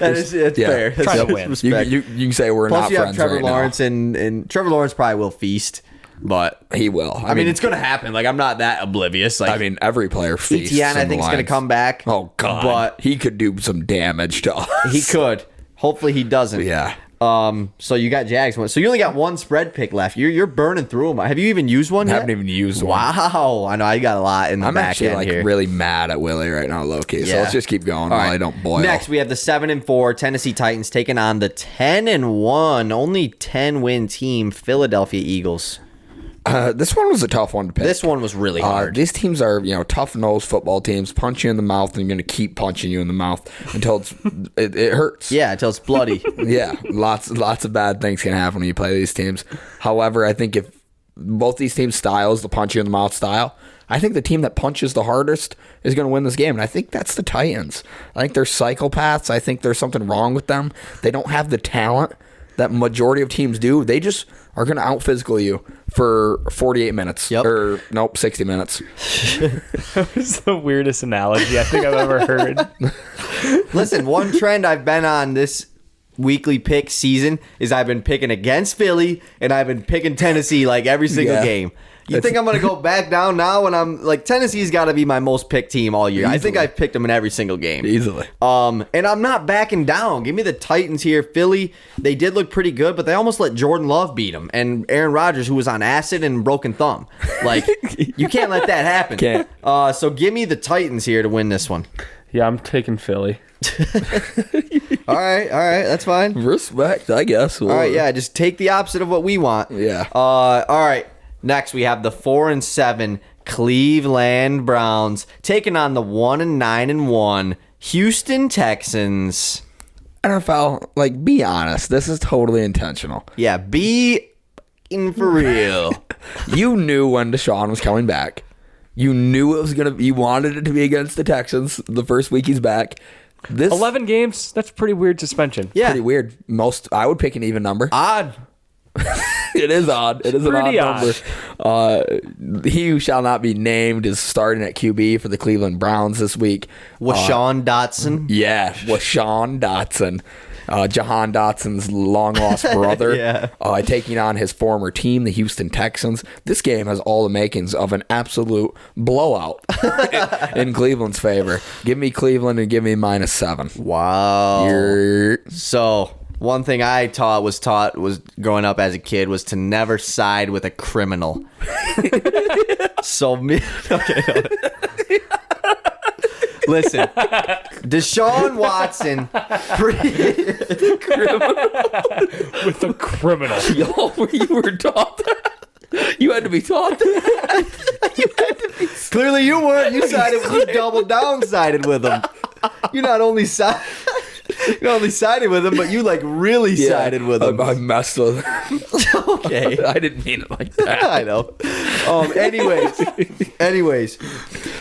Speaker 1: It's fair. That's
Speaker 3: Trying to win.
Speaker 1: respect.
Speaker 2: you can say we're
Speaker 1: Plus
Speaker 2: not
Speaker 1: you have
Speaker 2: friends
Speaker 1: Trevor
Speaker 2: right
Speaker 1: Lawrence and Trevor Lawrence probably will feast. But
Speaker 2: now. He will.
Speaker 1: I mean, it's going to happen. Like, I'm not that oblivious. Like,
Speaker 2: I mean, every player feasts.
Speaker 1: Etienne, I
Speaker 2: in the
Speaker 1: think, is going to
Speaker 2: Lions.
Speaker 1: come back.
Speaker 2: Oh, God.
Speaker 1: But
Speaker 2: he could do some damage to us.
Speaker 1: he could. Hopefully he doesn't.
Speaker 2: Yeah.
Speaker 1: So you got Jags one. So you only got one spread pick left. You're burning through them. Have you even used one
Speaker 2: I
Speaker 1: yet?
Speaker 2: haven't even used one.
Speaker 1: Wow. I know I got a lot in the
Speaker 2: I'm
Speaker 1: back
Speaker 2: actually
Speaker 1: end
Speaker 2: like
Speaker 1: here.
Speaker 2: really mad at Willy right now, low-key. So
Speaker 1: Yeah.
Speaker 2: let's just keep going
Speaker 1: All
Speaker 2: while
Speaker 1: right.
Speaker 2: I don't boil.
Speaker 1: Next, we have the 7-4 Tennessee Titans taking on the 10-1, only 10-win team Philadelphia Eagles.
Speaker 2: This one was a tough one to pick.
Speaker 1: This one was really hard.
Speaker 2: These teams are, tough-nosed football teams. Punch you in the mouth, and you're going to keep punching you in the mouth until it hurts.
Speaker 1: Yeah, until it's bloody.
Speaker 2: Yeah, lots of bad things can happen when you play these teams. However, I think if both these teams' styles, the punch you in the mouth style. I think the team that punches the hardest is going to win this game, and I think that's the Titans. I think they're psychopaths. I think there's something wrong with them. They don't have the talent that majority of teams do. They just are going to out-physical you for 48 minutes.
Speaker 1: Yep.
Speaker 2: Or, nope, 60 minutes.
Speaker 3: That was the weirdest analogy I think I've ever heard.
Speaker 1: Listen, one trend I've been on this weekly pick season is I've been picking against Philly, and I've been picking Tennessee like every single game. You think I'm going to go back down now when I'm like, Tennessee's got to be my most picked team all year. Easily. I think I've picked them in every single game.
Speaker 2: Easily.
Speaker 1: And I'm not backing down. Give me the Titans here. Philly, they did look pretty good, but they almost let Jordan Love beat them. And Aaron Rodgers, who was on acid and broken thumb. Like, you can't let that happen.
Speaker 2: Can't.
Speaker 1: So give me the Titans here to win this one.
Speaker 3: Yeah, I'm taking Philly.
Speaker 1: All right, that's fine.
Speaker 2: Respect, I guess.
Speaker 1: All right, yeah, just take the opposite of what we want.
Speaker 2: Yeah.
Speaker 1: All right. Next, we have the 4-7 Cleveland Browns taking on the 1-9-1 Houston Texans.
Speaker 2: NFL, like, be honest. This is totally intentional.
Speaker 1: Yeah, be in for real.
Speaker 2: You knew when Deshaun was coming back. You knew it was going to. You wanted it to be against the Texans the first week he's back.
Speaker 3: 11 games. That's pretty weird suspension.
Speaker 1: Yeah,
Speaker 2: pretty weird. I would pick an even number.
Speaker 1: Odd.
Speaker 2: It is odd. It is an odd number. He who shall not be named is starting at QB for the Cleveland Browns this week.
Speaker 1: Washawn Dotson.
Speaker 2: Yeah, Washawn Dotson. Jahan Dotson's long-lost brother.
Speaker 1: Yeah.
Speaker 2: Taking on his former team, the Houston Texans. This game has all the makings of an absolute blowout in Cleveland's favor. Give me Cleveland and give me -7.
Speaker 1: Wow. So, one thing I was taught growing up as a kid was to never side with a criminal. So, okay. Listen, Deshaun Watson
Speaker 3: with a criminal.
Speaker 2: Yo, you were taught that. You had to be taught that. You had to be.
Speaker 1: Clearly, you weren't. You double down sided with him. You not only sided with him, but you like really sided with him.
Speaker 2: I messed with him.
Speaker 1: Okay,
Speaker 2: I didn't mean it like that.
Speaker 1: I know. Anyways,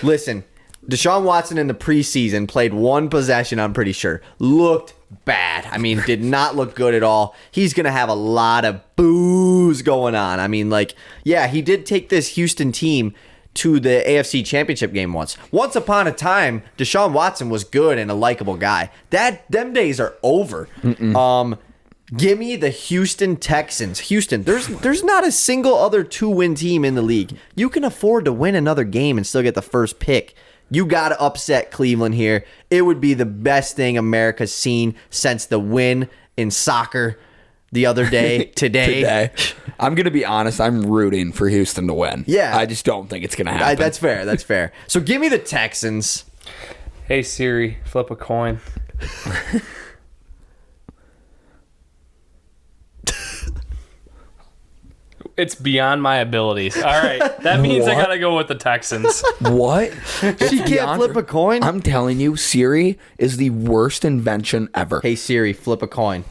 Speaker 1: listen. Deshaun Watson in the preseason played one possession, I'm pretty sure. Looked bad. I mean, did not look good at all. He's going to have a lot of boos going on. I mean, like, yeah, he did take this Houston team to the AFC Championship game once. Once upon a time, Deshaun Watson was good and a likable guy. Them days are over. Give me the Houston Texans. Houston, there's not a single other 2-win team in the league. You can afford to win another game and still get the first pick. You got to upset Cleveland here. It would be the best thing America's seen since the win in soccer the other day, today.
Speaker 2: I'm going to be honest. I'm rooting for Houston to win.
Speaker 1: Yeah.
Speaker 2: I just don't think it's going to happen.
Speaker 1: That's fair. So give me the Texans.
Speaker 3: Hey, Siri, flip a coin. It's beyond my abilities. All right. That means I got to go with the Texans.
Speaker 2: What?
Speaker 1: She can't flip a coin?
Speaker 2: I'm telling you, Siri is the worst invention ever.
Speaker 1: Hey, Siri, flip a coin.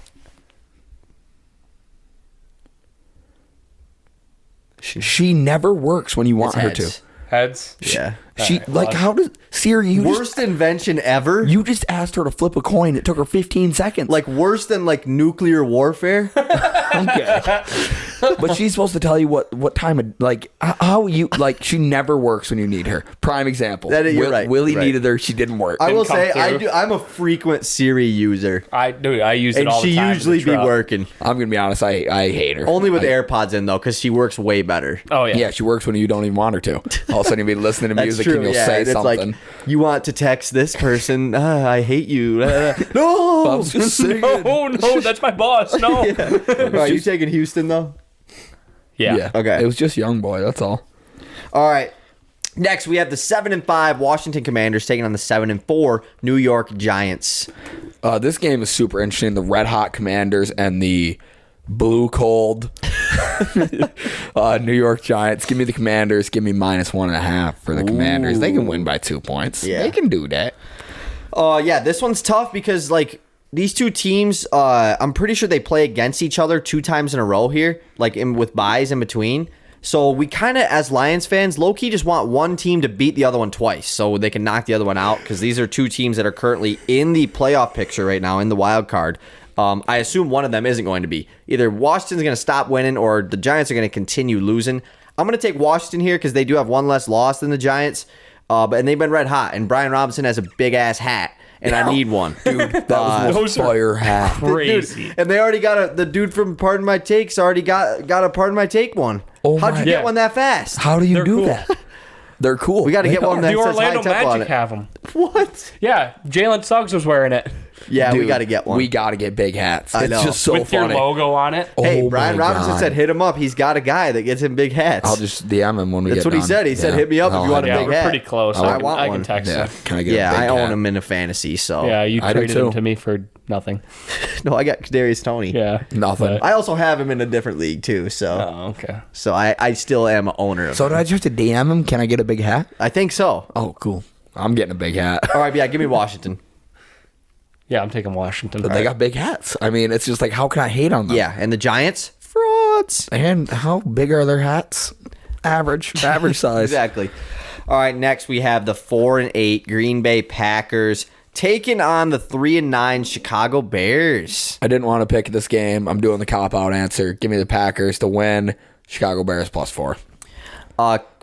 Speaker 2: She never works when you want her to.
Speaker 3: Heads?
Speaker 1: Yeah.
Speaker 2: How does Siri?
Speaker 1: Worst invention ever?
Speaker 2: You just asked her to flip a coin. It took her 15 seconds.
Speaker 1: Like worse than like nuclear warfare?
Speaker 2: Okay. But she's supposed to tell you what time of, like, how you, like, she never works when you need her. Prime example.
Speaker 1: You're right.
Speaker 2: Willy
Speaker 1: right.
Speaker 2: needed her. She didn't work.
Speaker 1: I will say, I'm a frequent Siri user.
Speaker 3: I use it all the time.
Speaker 1: And she usually be working.
Speaker 2: I'm going to be honest. I hate her.
Speaker 1: Only with AirPods in, though, because she works way better.
Speaker 3: Oh, yeah.
Speaker 2: Yeah, she works when you don't even want her to. All of a sudden you'll be listening to music and you'll say
Speaker 1: it's
Speaker 2: something.
Speaker 1: Like, you want to text this person, I hate you. No!
Speaker 2: I was just singing.
Speaker 3: No, that's my boss. No.
Speaker 1: Are you taking Houston, though?
Speaker 3: Yeah.
Speaker 1: Okay.
Speaker 2: It was just young boy. That's all.
Speaker 1: All right. Next, we have the 7-5 Washington Commanders taking on the 7-4 New York Giants.
Speaker 2: This game is super interesting. The red hot Commanders and the blue cold New York Giants. Give me the Commanders. Give me -1.5 for the Commanders. They can win by 2 points.
Speaker 1: Yeah.
Speaker 2: They can do that.
Speaker 1: Yeah, this one's tough because, like, these two teams, I'm pretty sure they play against each other 2 times in a row here, like with buys in between. So we kind of, as Lions fans, low-key just want one team to beat the other one twice so they can knock the other one out, because these are two teams that are currently in the playoff picture right now, in the wild card. I assume one of them isn't going to be. Either Washington's going to stop winning or the Giants are going to continue losing. I'm going to take Washington here because they do have one less loss than the Giants, and they've been red hot. And Brian Robinson has a big-ass hat. And I need one. Dude,
Speaker 2: that was a fire hat.
Speaker 3: Crazy.
Speaker 1: Dude, and they already got the dude from Pardon My Take's already got a Pardon My Take one.
Speaker 2: Oh
Speaker 1: How'd you get one that fast?
Speaker 2: How do you do
Speaker 3: cool.
Speaker 2: that? They're cool.
Speaker 1: We got to get one that
Speaker 3: The
Speaker 1: says
Speaker 3: Orlando
Speaker 1: high tempo on
Speaker 3: Magic
Speaker 1: it.
Speaker 3: have them.
Speaker 1: What?
Speaker 3: Yeah, Jalen Suggs was wearing it.
Speaker 1: Yeah,
Speaker 2: Dude,
Speaker 1: we got to get one.
Speaker 2: We got to get big hats.
Speaker 1: I
Speaker 2: It's
Speaker 1: know.
Speaker 2: just so
Speaker 3: with
Speaker 2: funny.
Speaker 3: your logo on it.
Speaker 1: Hey,
Speaker 2: Oh
Speaker 1: Brian
Speaker 2: my
Speaker 1: Robinson
Speaker 2: God.
Speaker 1: said hit him up. He's got a guy that gets him big hats.
Speaker 2: I'll just DM him when we
Speaker 1: That's
Speaker 2: get
Speaker 1: what he
Speaker 2: done.
Speaker 1: said. He said, hit me up if you want a
Speaker 3: Yeah,
Speaker 1: big
Speaker 3: we're
Speaker 1: hat.
Speaker 3: pretty close.
Speaker 1: I
Speaker 3: I
Speaker 1: want
Speaker 3: can
Speaker 1: one.
Speaker 3: text
Speaker 2: Yeah,
Speaker 3: him.
Speaker 2: can I get
Speaker 1: Yeah,
Speaker 2: a big
Speaker 1: I
Speaker 2: hat?
Speaker 1: own him in a fantasy, so.
Speaker 3: Yeah, you
Speaker 2: I do
Speaker 3: traded
Speaker 2: too.
Speaker 3: him to me for nothing.
Speaker 1: No, I got Kadarius Toney.
Speaker 3: Yeah.
Speaker 2: Nothing.
Speaker 1: I also have him in a different league, too, so.
Speaker 3: Oh, okay.
Speaker 1: So I still am an owner of
Speaker 2: So
Speaker 1: him.
Speaker 2: do I just have to DM him? Can I get a big hat?
Speaker 1: I think so.
Speaker 2: Oh, cool. I'm getting a big hat.
Speaker 1: All right, yeah, give me Washington.
Speaker 3: Yeah, I'm taking Washington.
Speaker 2: But they got big hats. I mean, it's just like, how can I hate on them?
Speaker 1: Yeah, and the Giants? Frauds.
Speaker 2: And how big are their hats? Average size.
Speaker 1: Exactly. All right, next we have the 4-8 Green Bay Packers taking on the 3-9 Chicago Bears.
Speaker 2: I didn't want to pick this game. I'm doing the cop-out answer. Give me the Packers to win. Chicago Bears +4.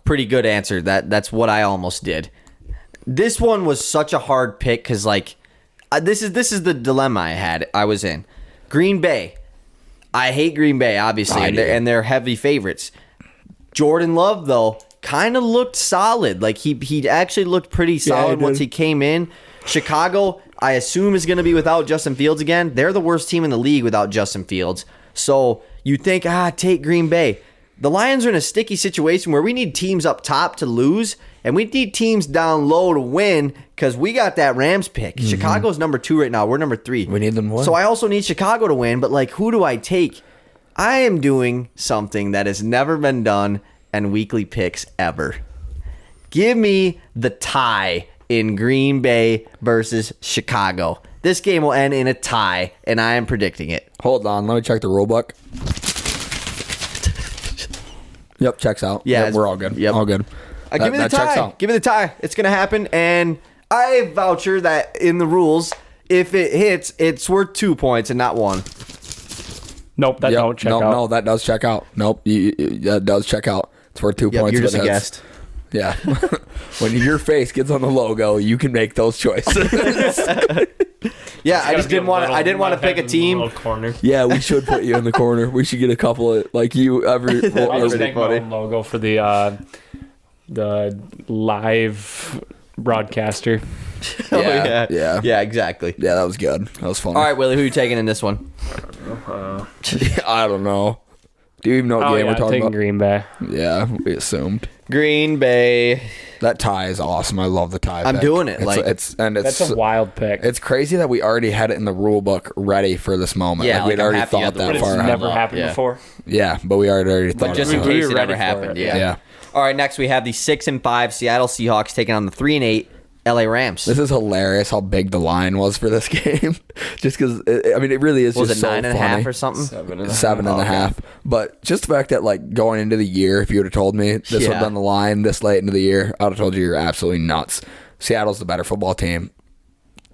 Speaker 1: Pretty good answer. That's what I almost did. This one was such a hard pick because, like, this is the dilemma I was in. Green Bay. I hate Green Bay, obviously, and they're heavy favorites. Jordan Love, though, kind of looked solid. Like, he actually looked pretty solid once he came in. Chicago, I assume, is going to be without Justin Fields again. They're the worst team in the league without Justin Fields. So you think, take Green Bay. The Lions are in a sticky situation where we need teams up top to lose, and we need teams down low to win because we got that Rams pick. Chicago's number 2 right now. We're number 3.
Speaker 2: We need them to win.
Speaker 1: So I also need Chicago to win, but, like, who do I take? I am doing something that has never been done in weekly picks ever. Give me the tie in Green Bay versus Chicago. This game will end in a tie, and I am predicting it.
Speaker 2: Hold on. Let me check the rule book. Yep, checks out.
Speaker 1: Yeah,
Speaker 2: Yep, we're all good.
Speaker 1: yep.
Speaker 2: All good.
Speaker 1: Give me the
Speaker 2: That checks
Speaker 1: tie.
Speaker 2: out.
Speaker 1: Give me the tie. It's going to happen, and I voucher that in the rules, if it hits, it's worth 2 points and not 1.
Speaker 3: Nope, that
Speaker 2: Yep.
Speaker 3: don't check out.
Speaker 2: No, that does check out. Nope, that does check out. It's worth 2
Speaker 1: Yep,
Speaker 2: points.
Speaker 1: you're
Speaker 2: but
Speaker 1: just a
Speaker 2: that's-
Speaker 1: guest.
Speaker 2: Yeah. When your face gets on the logo, you can make those choices.
Speaker 1: Yeah, I just didn't want to. I didn't want to pick a team.
Speaker 3: Corner.
Speaker 2: Yeah, we should put you in the corner. We should get a couple of like you every.
Speaker 3: I'll just
Speaker 1: pretty
Speaker 3: make my
Speaker 1: funny.
Speaker 3: own logo for the live broadcaster.
Speaker 1: Oh,
Speaker 2: yeah.
Speaker 1: yeah, exactly.
Speaker 2: Yeah, that was good. That was fun.
Speaker 1: All right, Willie, who are you taking in this one?
Speaker 2: I don't know. Do you even know what
Speaker 3: Oh
Speaker 2: game
Speaker 3: yeah,
Speaker 2: we're talking
Speaker 3: taking
Speaker 2: about?
Speaker 3: Green Bay.
Speaker 2: Yeah, we assumed.
Speaker 1: Green Bay.
Speaker 2: That tie is awesome. I love the tie.
Speaker 1: I'm
Speaker 2: pick.
Speaker 1: doing it,
Speaker 2: It's,
Speaker 1: like-
Speaker 2: it's
Speaker 3: That's a wild pick.
Speaker 2: It's crazy that we already had it in the rule book ready for this moment.
Speaker 1: Yeah,
Speaker 2: like we'd
Speaker 1: like, I'm
Speaker 2: already
Speaker 1: happy
Speaker 2: thought
Speaker 1: the
Speaker 2: that
Speaker 3: but
Speaker 1: rules
Speaker 3: it's
Speaker 2: far ahead.
Speaker 3: never happened
Speaker 1: Yeah.
Speaker 3: before.
Speaker 2: Yeah, but we already thought.
Speaker 1: But just
Speaker 2: it
Speaker 1: in
Speaker 2: out.
Speaker 1: case
Speaker 3: were
Speaker 1: it
Speaker 3: ready
Speaker 1: ever
Speaker 3: for
Speaker 1: happened,
Speaker 3: it.
Speaker 1: yeah.
Speaker 2: Yeah.
Speaker 1: All right, next we have the 6-5 Seattle Seahawks taking on the 3-8 LA Rams.
Speaker 2: This is hilarious how big the line was for this game. Just because, I mean, it really is
Speaker 1: Was
Speaker 2: just
Speaker 1: it
Speaker 2: so
Speaker 1: 9.5
Speaker 2: funny.
Speaker 1: or something?
Speaker 2: 7.5. But just the fact that, like, going into the year, if you would have told me this would
Speaker 1: Yeah.
Speaker 2: have been the line this late into the year, I would have told you you're absolutely nuts. Seattle's the better football team.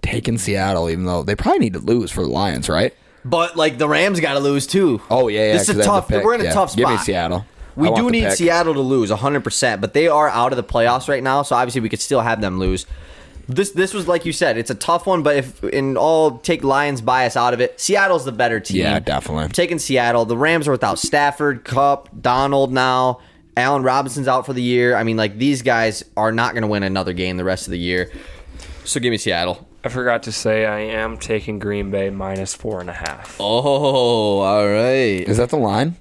Speaker 2: Taking Seattle, even though they probably need to lose for the Lions, right?
Speaker 1: But like the Rams got to lose too.
Speaker 2: Oh, yeah.
Speaker 1: This is
Speaker 2: 'cause
Speaker 1: a
Speaker 2: they have
Speaker 1: tough.
Speaker 2: the pick.
Speaker 1: We're in a
Speaker 2: Yeah.
Speaker 1: tough spot.
Speaker 2: Give me Seattle.
Speaker 1: We
Speaker 2: I want
Speaker 1: do
Speaker 2: the
Speaker 1: need
Speaker 2: pick.
Speaker 1: Seattle to lose 100%, but they are out of the playoffs right now, so obviously we could still have them lose. This was like you said, it's a tough one, but if in all take Lions bias out of it, Seattle's the better team.
Speaker 2: Yeah, definitely.
Speaker 1: I'm taking Seattle. The Rams are without Stafford, Kupp, Donald now. Allen Robinson's out for the year. I mean, like these guys are not going to win another game the rest of the year. So give me Seattle.
Speaker 3: I forgot to say I am taking Green Bay -4.5.
Speaker 1: Oh, all right.
Speaker 2: Is that the line?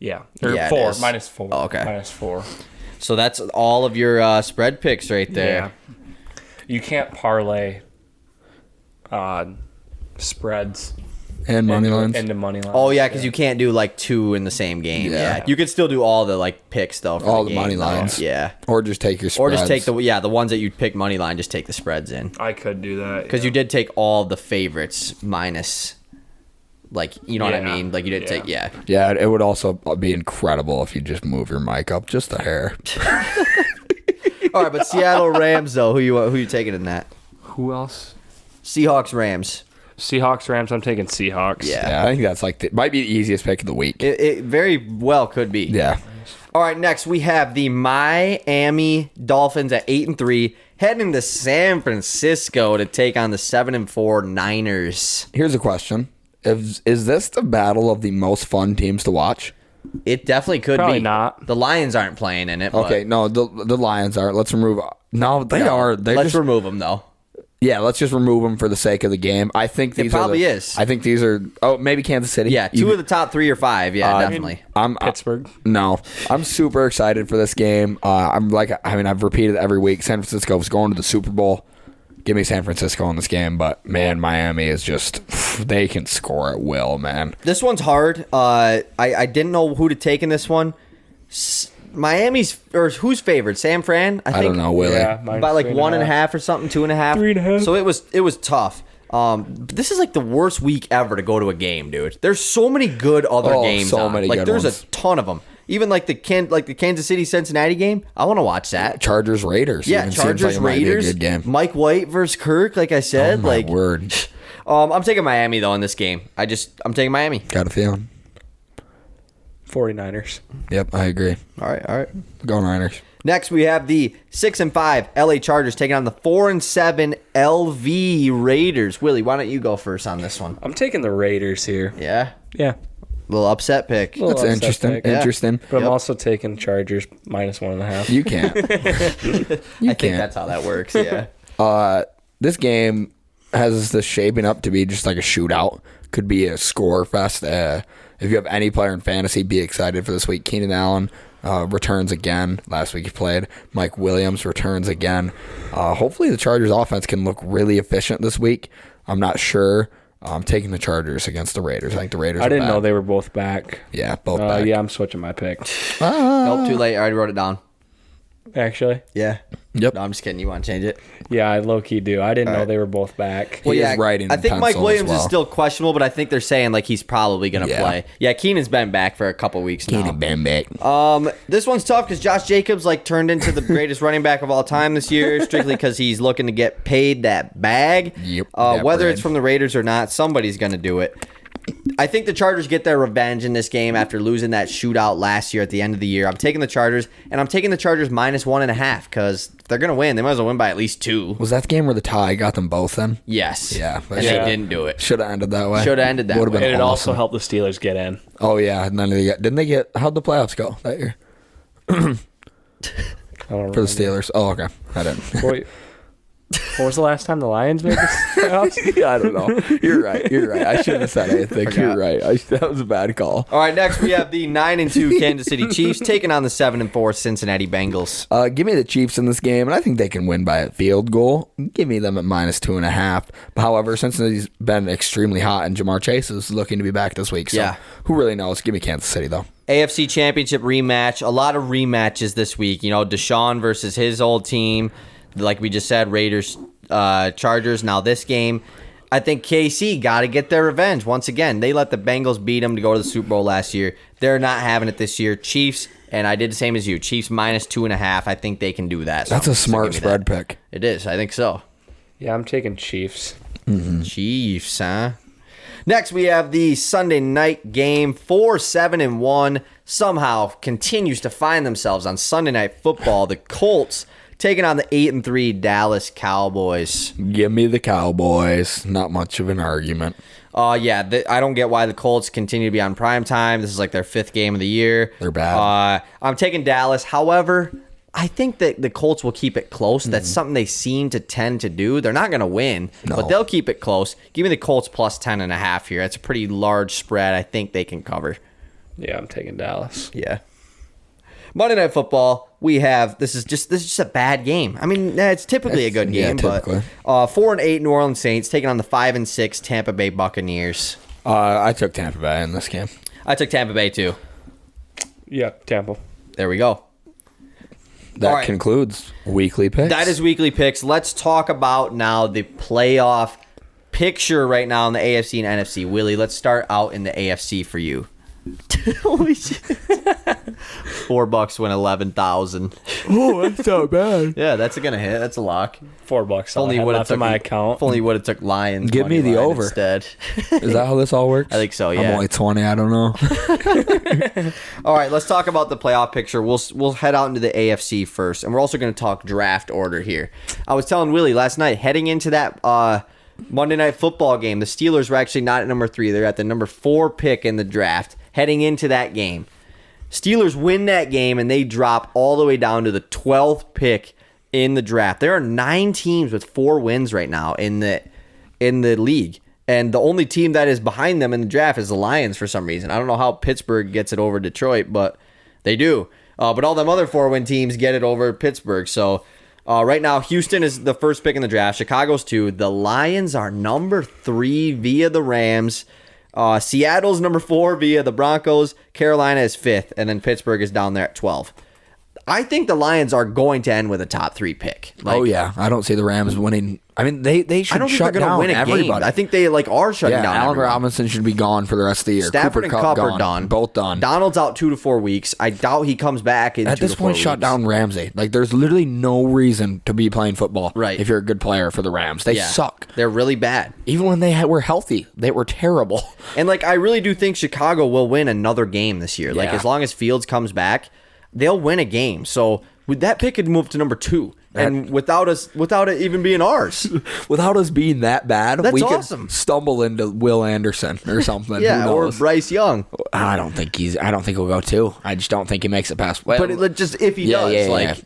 Speaker 3: Yeah, or
Speaker 1: Yeah, it
Speaker 3: 4
Speaker 1: is.
Speaker 3: -4.
Speaker 1: Oh, okay.
Speaker 3: -4.
Speaker 1: So that's all of your spread picks right there.
Speaker 3: Yeah. You can't parlay spreads
Speaker 2: And money lines?
Speaker 3: into money lines.
Speaker 1: Oh yeah, because you can't do like two in the same game.
Speaker 2: Yeah.
Speaker 1: Yeah, you could still do all the like picks though. For
Speaker 2: All the
Speaker 1: game,
Speaker 2: money
Speaker 1: though.
Speaker 2: lines.
Speaker 1: Yeah,
Speaker 2: Or just take your
Speaker 1: or
Speaker 2: spreads.
Speaker 1: just take the ones that you pick money line. Just take the spreads in
Speaker 3: I could do that
Speaker 1: because you did take all the favorites minus Like, you know what I mean? Like, you didn't take,
Speaker 2: Yeah, it would also be incredible if you just move your mic up just a hair.
Speaker 1: All right, but Seattle Rams, though, who you taking in that?
Speaker 3: Who else?
Speaker 1: Seahawks, Rams.
Speaker 3: Seahawks, Rams. I'm taking Seahawks.
Speaker 1: Yeah.
Speaker 2: I think that's might be the easiest pick of the week.
Speaker 1: It very well could be.
Speaker 2: Yeah.
Speaker 1: All right, next we have the Miami Dolphins at 8-3, heading to San Francisco to take on the 7-4 Niners.
Speaker 2: Here's a question. Is this the battle of the most fun teams to watch?
Speaker 1: It definitely could
Speaker 3: Probably
Speaker 1: be.
Speaker 3: not.
Speaker 1: The Lions aren't playing in it.
Speaker 2: Okay, no, the Lions are. Let's remove. No, they are.
Speaker 1: Let's remove them, though.
Speaker 2: Yeah, let's just remove them for the sake of the game. I think these
Speaker 1: probably is.
Speaker 2: I think these are. Oh, maybe Kansas City.
Speaker 1: Yeah, two of the top 3 or 5. Yeah, definitely.
Speaker 3: Pittsburgh.
Speaker 2: No, I'm super excited for this game. I've repeated it every week. San Francisco is going to the Super Bowl. Give me San Francisco in this game, but man, Miami is just, they can score at will, man.
Speaker 1: This one's hard. I didn't know who to take in this one. Miami's, or who's favored? San Fran? I think.
Speaker 2: don't know, Willy.
Speaker 3: Yeah,
Speaker 1: By like 1.5 or something, 2.5.
Speaker 3: 3.5.
Speaker 1: So it was tough. This is like the worst week ever to go to a game, dude. There's so many good other games.
Speaker 2: So many
Speaker 1: like
Speaker 2: good
Speaker 1: there's
Speaker 2: ones.
Speaker 1: a ton of them. Even like the Kansas City Cincinnati game. I want to watch that.
Speaker 2: Chargers Raiders.
Speaker 1: Yeah,
Speaker 2: even
Speaker 1: Chargers
Speaker 2: seems like it might be a
Speaker 1: Raiders.
Speaker 2: good game.
Speaker 1: Mike White versus Kirk. Like I said,
Speaker 2: Oh, my word.
Speaker 1: I'm taking Miami though in this game. I'm taking Miami.
Speaker 2: Got a feeling.
Speaker 3: 49ers.
Speaker 2: Yep, I agree.
Speaker 1: All right.
Speaker 2: Going Niners.
Speaker 1: Next, we have the 6-5 LA Chargers taking on the 4-7 LV Raiders. Willie, why don't you go first on this one?
Speaker 3: I'm taking the Raiders here.
Speaker 1: Yeah,
Speaker 3: Yeah.
Speaker 1: little upset pick.
Speaker 3: Little
Speaker 2: That's
Speaker 3: upset
Speaker 2: interesting.
Speaker 3: pick.
Speaker 1: Yeah.
Speaker 2: Interesting.
Speaker 3: But
Speaker 1: Yep.
Speaker 3: I'm also taking Chargers -1.5.
Speaker 2: You can't.
Speaker 1: I think that's how that works. Yeah.
Speaker 2: This game has this shaping up to be just like a shootout. Could be a score fest. If you have any player in fantasy, be excited for this week. Keenan Allen returns again. Last week he played. Mike Williams returns again. Hopefully the Chargers offense can look really efficient this week. I'm not sure. I'm taking the Chargers against the Raiders. I think the Raiders
Speaker 3: I didn't
Speaker 2: bad.
Speaker 3: know they were both back.
Speaker 2: Yeah, both back.
Speaker 3: Yeah, I'm switching my pick.
Speaker 1: Nope, too late. I already wrote it down.
Speaker 3: Actually.
Speaker 1: Yeah.
Speaker 2: Yep.
Speaker 1: No, I'm just kidding. You want to change it?
Speaker 3: Yeah, I low-key do. I didn't know they were both back.
Speaker 2: He is writing
Speaker 1: I think
Speaker 2: in
Speaker 1: Mike
Speaker 2: pencil as
Speaker 1: Williams is
Speaker 2: well.
Speaker 1: still questionable, but I think they're saying like he's probably going to
Speaker 2: Yeah.
Speaker 1: play. Yeah, Keenan's been back for a couple weeks now.
Speaker 2: Keenan bam back.
Speaker 1: This one's tough because Josh Jacobs like turned into the greatest running back of all time this year, strictly because he's looking to get paid that bag.
Speaker 2: Yep,
Speaker 1: Whether
Speaker 2: that
Speaker 1: it's
Speaker 2: bread.
Speaker 1: from the Raiders or not, somebody's going to do it. I think the Chargers get their revenge in this game after losing that shootout last year at the end of the year. I'm taking the Chargers, and I'm taking the Chargers -1.5 because if they're going to win, they might as well win by at least 2.
Speaker 2: Was that the game where the tie got them both then?
Speaker 1: Yes.
Speaker 2: Yeah.
Speaker 1: And
Speaker 3: Yeah.
Speaker 1: they didn't do it.
Speaker 2: Should have ended that way.
Speaker 1: Shoulda ended that
Speaker 2: Would've
Speaker 1: way.
Speaker 2: been
Speaker 3: And it
Speaker 2: awesome.
Speaker 3: also helped the Steelers get in.
Speaker 2: Oh, yeah. And then didn't they get, how'd the playoffs go that year?
Speaker 3: I don't
Speaker 2: For the
Speaker 3: remember.
Speaker 2: Steelers. Oh, okay. I didn't.
Speaker 3: Wait, what was the last time the Lions made the playoffs?
Speaker 2: Yeah, I don't know. You're right. I shouldn't have said anything.
Speaker 1: Forgot.
Speaker 2: You're right. That was a bad call.
Speaker 1: All right, next we have the 9-2 Kansas City Chiefs taking on the 7-4 Cincinnati Bengals.
Speaker 2: Give me the Chiefs in this game, and I think they can win by a field goal. Give me them at -2.5. However, Cincinnati's been extremely hot, and Jamar Chase is looking to be back this week. So
Speaker 1: Yeah.
Speaker 2: who really knows? Give me Kansas City, though.
Speaker 1: AFC Championship rematch. A lot of rematches this week. You know, Deshaun versus his old team. Like we just said, Raiders, Chargers. Now this game, I think KC got to get their revenge. Once again, they let the Bengals beat them to go to the Super Bowl last year. They're not having it this year. Chiefs, and I did the same as you. Chiefs -2.5. I think they can do that. So
Speaker 2: That's a smart
Speaker 1: give me
Speaker 2: spread
Speaker 1: that.
Speaker 2: pick.
Speaker 1: It is. I think so.
Speaker 3: Yeah, I'm taking Chiefs.
Speaker 1: Chiefs, huh? Next, we have the Sunday night game. 4-7-1 somehow continues to find themselves on Sunday Night Football. The Colts taking on the 8-3 Dallas Cowboys.
Speaker 2: Give me the Cowboys. Not much of an argument.
Speaker 1: I don't get why the Colts continue to be on prime time. This is like their 5th game of the year.
Speaker 2: They're bad.
Speaker 1: I'm taking Dallas. However, I think that the Colts will keep it close. That's something they seem to tend to do. They're not going to win, but they'll keep it close. Give me the Colts +10.5 here. That's a pretty large spread. I think they can cover.
Speaker 3: Yeah, I'm taking Dallas.
Speaker 1: Yeah. Monday Night Football, we have this is just a bad game. I mean, it's typically a good game,
Speaker 2: typically.
Speaker 1: but 4-8 New Orleans Saints taking on the 5-6 Tampa Bay Buccaneers.
Speaker 2: I took Tampa Bay in this game.
Speaker 1: I took Tampa Bay too.
Speaker 3: Yeah, Tampa.
Speaker 1: There we go.
Speaker 2: That
Speaker 1: All right.
Speaker 2: concludes weekly picks.
Speaker 1: That is weekly picks. Let's talk about now the playoff picture right now in the AFC and NFC. Willie, let's start out in the AFC for you. Holy shit. $4 win 11,000.
Speaker 2: Oh, that's not bad.
Speaker 1: Yeah, that's gonna hit. That's a lock.
Speaker 3: $4.
Speaker 1: Only would have took
Speaker 3: my account.
Speaker 1: If only would have took Lions.
Speaker 2: Give me the
Speaker 1: money line
Speaker 2: over
Speaker 1: instead.
Speaker 2: Is that how this all works?
Speaker 1: I think so. Yeah.
Speaker 2: I'm only 20. I don't know.
Speaker 1: All right, let's talk about the playoff picture. We'll head out into the AFC first, and we're also going to talk draft order here. I was telling Willie last night, heading into that Monday Night Football game, the Steelers were actually not at number 3. They're at the number 4 pick in the draft. Heading into that game, Steelers win that game, and they drop all the way down to the 12th pick in the draft. There are 9 teams with 4 wins right now in the league. And the only team that is behind them in the draft is the Lions for some reason. I don't know how Pittsburgh gets it over Detroit, but they do. But all them other 4-win teams get it over Pittsburgh. So right now, Houston is the first pick in the draft. Chicago's 2. The Lions are number 3 via the Rams. Seattle's number 4 via the Broncos. Carolina is 5th. And then Pittsburgh is down there at 12. I think the Lions are going to end with a top 3 pick.
Speaker 2: Oh, yeah. I don't see the Rams winning. I mean, they should
Speaker 1: I don't think
Speaker 2: shut
Speaker 1: they're going to
Speaker 2: down
Speaker 1: win a
Speaker 2: everybody.
Speaker 1: game. I think they are shutting down
Speaker 2: Allen
Speaker 1: everyone.
Speaker 2: Robinson should be gone for the rest of the year.
Speaker 1: Stafford and Kupp are
Speaker 2: gone.
Speaker 1: done.
Speaker 2: Both done.
Speaker 1: Donald's out 2 to 4 weeks. I doubt he comes back in
Speaker 2: At
Speaker 1: 2
Speaker 2: this
Speaker 1: to 4
Speaker 2: point, shut
Speaker 1: weeks.
Speaker 2: down Ramsey. Like, there's literally no reason to be playing football
Speaker 1: Right.
Speaker 2: if you're a good player for the Rams. They suck.
Speaker 1: They're really bad.
Speaker 2: Even when they were healthy, they were terrible.
Speaker 1: And, I really do think Chicago will win another game this year.
Speaker 2: Yeah.
Speaker 1: As long as Fields comes back, they'll win a game. So, with that pick could move to number 2. And without it even being ours.
Speaker 2: Without us being that bad,
Speaker 1: That's
Speaker 2: we
Speaker 1: awesome.
Speaker 2: could stumble into Will Anderson or something.
Speaker 1: Yeah,
Speaker 2: Who
Speaker 1: or
Speaker 2: knows?
Speaker 1: Bryce Young.
Speaker 2: I don't think he'll go 2. I just don't think he makes it past. Well,
Speaker 1: But just if he does,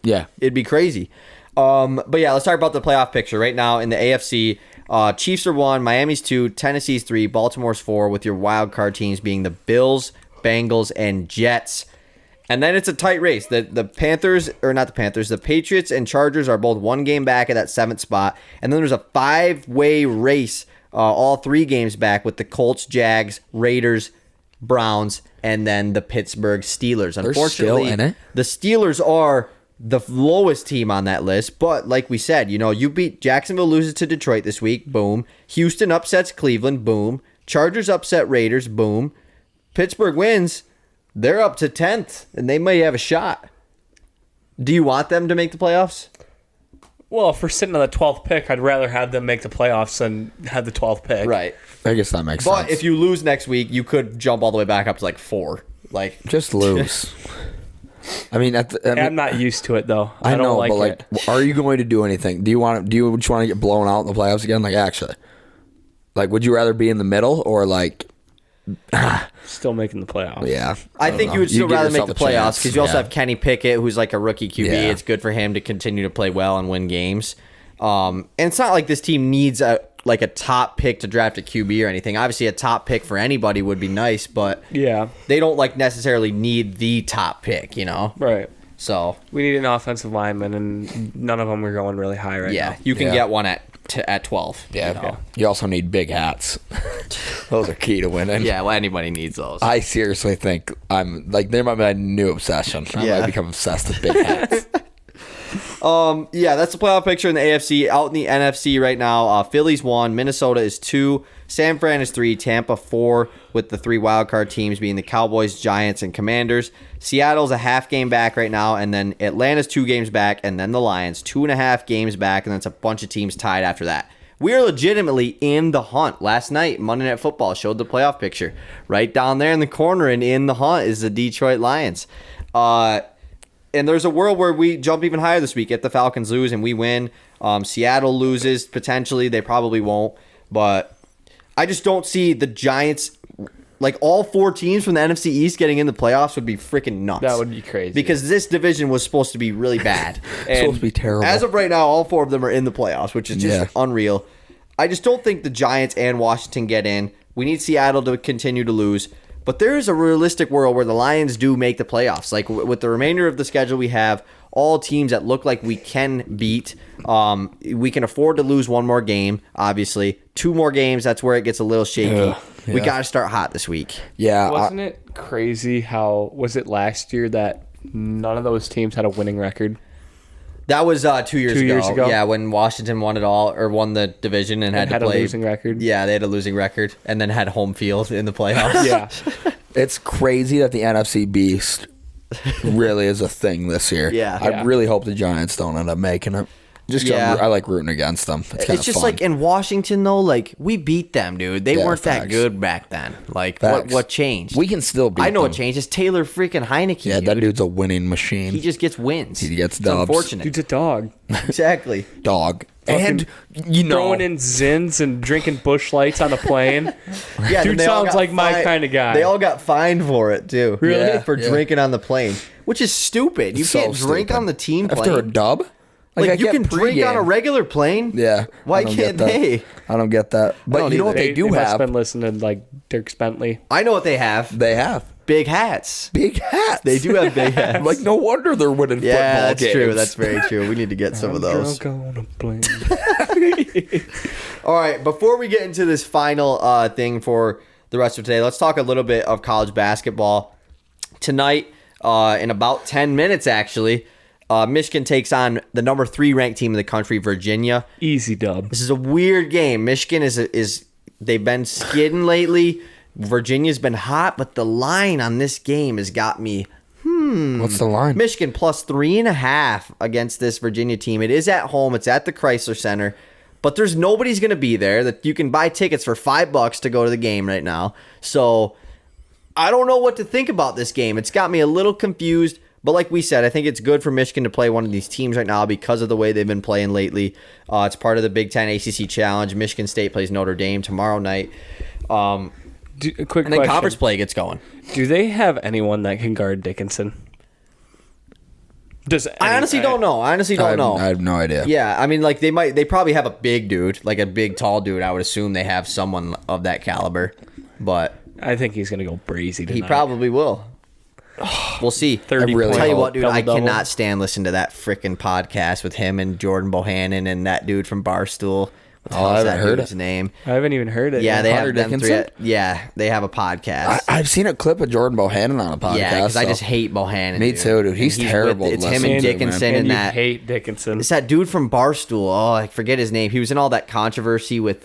Speaker 2: yeah.
Speaker 1: it'd be crazy. But yeah, let's talk about the playoff picture right now in the AFC. Chiefs are 1, Miami's 2, Tennessee's 3, Baltimore's 4, with your wild card teams being the Bills, Bengals, and Jets. And then it's a tight race. The Patriots and Chargers are both 1 game back at that 7th spot. And then there's a 5-way race, all 3 games back, with the Colts, Jags, Raiders, Browns, and then the Pittsburgh Steelers. Unfortunately,
Speaker 2: still in it?
Speaker 1: The Steelers are the lowest team on that list. But like we said, you beat Jacksonville, loses to Detroit this week. Boom. Houston upsets Cleveland. Boom. Chargers upset Raiders. Boom. Pittsburgh wins. They're up to 10th, and they may have a shot. Do you want them to make the playoffs?
Speaker 3: Well, if we're sitting on the 12th pick, I'd rather have them make the playoffs than have the 12th pick.
Speaker 1: Right.
Speaker 2: I guess that makes sense.
Speaker 1: But if you lose next week, you could jump all the way back up to 4.
Speaker 2: Just lose. I mean,
Speaker 3: I'm not used to it, though.
Speaker 2: I
Speaker 3: don't
Speaker 2: know,
Speaker 3: like
Speaker 2: but are you going to do anything? Do you just want to get blown out in the playoffs again? Actually, would you rather be in the middle or
Speaker 3: still making the playoffs?
Speaker 2: Yeah,
Speaker 1: I think you would still
Speaker 2: give
Speaker 1: rather make
Speaker 2: yourself
Speaker 1: the
Speaker 2: a
Speaker 1: playoffs
Speaker 2: chance.
Speaker 1: because you also
Speaker 2: Yeah.
Speaker 1: have Kenny Pickett, who's a rookie QB.
Speaker 2: Yeah.
Speaker 1: It's good for him to continue to play well and win games. And it's not like this team needs a top pick to draft a QB or anything. Obviously, a top pick for anybody would be nice, but
Speaker 3: Yeah.
Speaker 1: they don't necessarily need the top pick,
Speaker 3: Right.
Speaker 1: So
Speaker 3: We need an offensive lineman, and none of them are going really high right
Speaker 1: yeah,
Speaker 3: now.
Speaker 1: you can
Speaker 2: Yeah.
Speaker 1: get one at 12.
Speaker 2: yeah. You also need big hats. Those are key to winning.
Speaker 1: Yeah, well, anybody needs those.
Speaker 2: I seriously think there might be a new obsession. I
Speaker 1: Yeah.
Speaker 2: might become obsessed with big hats.
Speaker 1: Yeah, that's the playoff picture in the AFC. Out in the NFC right now, Philly's 1, Minnesota is 2, San Fran is 3, Tampa 4, with the 3 wildcard teams being the Cowboys, Giants, and Commanders. Seattle's a half game back right now, and then Atlanta's 2 games back, and then the Lions 2.5 games back, and then it's a bunch of teams tied after that. We are legitimately in the hunt. Last night, Monday Night Football showed the playoff picture. Right down there in the corner and in the hunt is the Detroit Lions. And there's a world where we jump even higher this week if the Falcons lose and we win. Seattle loses, potentially. They probably won't. But I just don't see the Giants, all 4 teams from the NFC East getting in the playoffs would be freaking nuts.
Speaker 3: That would be crazy.
Speaker 1: Because this division was supposed to be really bad. And
Speaker 2: Supposed to be terrible.
Speaker 1: As of right now, all 4 of them are in the playoffs, which is just unreal. I just don't think the Giants and Washington get in. We need Seattle to continue to lose. But there is a realistic world where the Lions do make the playoffs. With the remainder of the schedule we have, all teams that look like we can beat. We can afford to lose 1 more game, obviously. 2 more games, that's where it gets a little shaky. We got to start hot this week.
Speaker 2: Yeah.
Speaker 3: Wasn't it crazy was it last year that none of those teams had a winning record?
Speaker 1: That was 2 years ago.
Speaker 3: 2 years ago?
Speaker 1: Yeah, when Washington won it all, or won the division and had to play.
Speaker 3: a losing record.
Speaker 1: Yeah, they had a losing record and then had home field in the playoffs.
Speaker 3: Yeah.
Speaker 2: It's crazy that the NFC Beast really is a thing this year.
Speaker 1: Yeah.
Speaker 2: I really hope the Giants don't end up making it. Just 'cause I like rooting against them. It's kind of
Speaker 1: just
Speaker 2: fun.
Speaker 1: like in Washington, though, like, we beat them, dude. They weren't that
Speaker 2: facts.
Speaker 1: good back then. Like,
Speaker 2: Facts.
Speaker 1: what changed?
Speaker 2: We can still beat
Speaker 1: I know
Speaker 2: them.
Speaker 1: what changed. It's Taylor freaking Heineke.
Speaker 2: Yeah,
Speaker 1: dude.
Speaker 2: that dude's a winning machine.
Speaker 1: He just gets wins.
Speaker 2: He gets
Speaker 1: It's
Speaker 2: dubs.
Speaker 1: unfortunate.
Speaker 3: Dude's a dog.
Speaker 1: Exactly.
Speaker 2: Dog. And, you know.
Speaker 3: Throwing in Zins and drinking Busch Lights on the plane.
Speaker 1: Yeah,
Speaker 3: Dude
Speaker 1: they all
Speaker 3: sounds
Speaker 1: got
Speaker 3: like my kind of guy.
Speaker 1: They all got fined for it, too.
Speaker 3: Really?
Speaker 2: Yeah,
Speaker 1: For drinking on the plane, which is stupid. You
Speaker 2: It's so
Speaker 1: can't drink
Speaker 2: stupid.
Speaker 1: on the team plane.
Speaker 2: After a dub?
Speaker 1: Like,
Speaker 2: I
Speaker 1: you
Speaker 2: get
Speaker 1: can drink on a
Speaker 2: pregame.
Speaker 1: regular plane.
Speaker 2: Yeah.
Speaker 1: Why
Speaker 2: I don't
Speaker 1: can't
Speaker 2: get that.
Speaker 1: they?
Speaker 2: I don't get that. But
Speaker 1: don't
Speaker 2: you know
Speaker 1: either.
Speaker 2: what they do
Speaker 3: must
Speaker 2: have?
Speaker 3: have been listening to like Dirk Bentley.
Speaker 1: I know what they have.
Speaker 2: They have
Speaker 1: Big hats.
Speaker 2: big hats.
Speaker 1: They do have big hats.
Speaker 2: Like, no wonder they're winning
Speaker 1: Yeah,
Speaker 2: football
Speaker 1: that's
Speaker 2: games.
Speaker 1: true. That's very true. We need to get some of those.
Speaker 3: Drunk on a plane.
Speaker 1: All right, before we get into this final thing for the rest of today, let's talk a little bit of college basketball. Tonight, in about 10 minutes, actually, Michigan takes on the number 3 ranked team in the country, Virginia.
Speaker 3: Easy dub.
Speaker 1: This is a weird game. Michigan is they've been skidding lately. Virginia's been hot, but the line on this game has got me.
Speaker 2: What's the line?
Speaker 1: Michigan plus 3.5 against this Virginia team. It is at home. It's at the Chrysler Center, but there's nobody's going to be there. That you can buy tickets for $5 to go to the game right now. So I don't know what to think about this game. It's got me a little confused. But like we said, I think it's good for Michigan to play one of these teams right now because of the way they've been playing lately. It's part of the Big Ten ACC Challenge. Michigan State plays Notre Dame tomorrow night.
Speaker 3: A quick
Speaker 1: And then
Speaker 3: question.
Speaker 1: conference play gets going.
Speaker 3: Do they have anyone that can guard Dickinson?
Speaker 1: I honestly don't know. I
Speaker 2: have no idea.
Speaker 1: Yeah, I mean, like they probably have a big dude, like a big tall dude. I would assume they have someone of that caliber, but
Speaker 3: I think he's gonna go brazy tonight.
Speaker 1: he probably will. We'll see.
Speaker 3: 30
Speaker 2: really
Speaker 1: Tell you
Speaker 2: hope.
Speaker 1: what, dude, I
Speaker 3: Double-double.
Speaker 1: cannot stand listening to that freaking podcast with him and Jordan Bohannon and that dude from Barstool. What the hell
Speaker 2: I
Speaker 1: is
Speaker 2: haven't
Speaker 1: that
Speaker 2: heard
Speaker 1: dude's
Speaker 2: it.
Speaker 1: name?
Speaker 3: I haven't even heard it.
Speaker 1: Yeah,
Speaker 3: yet.
Speaker 1: they
Speaker 2: Hunter
Speaker 1: have them three.
Speaker 2: Dickinson?
Speaker 1: Yeah, they have a podcast.
Speaker 2: I've seen a clip of Jordan Bohannon on a podcast.
Speaker 1: Yeah, because I
Speaker 2: so-
Speaker 1: just hate Bohannon.
Speaker 2: Me too, dude. He's
Speaker 1: And
Speaker 2: terrible to
Speaker 1: It's him
Speaker 2: listen
Speaker 1: and
Speaker 2: to,
Speaker 1: Dickinson
Speaker 3: and
Speaker 1: and
Speaker 3: you
Speaker 1: that.
Speaker 3: hate Dickinson.
Speaker 1: It's that dude from Barstool. Oh, I forget his name. He was in all that controversy with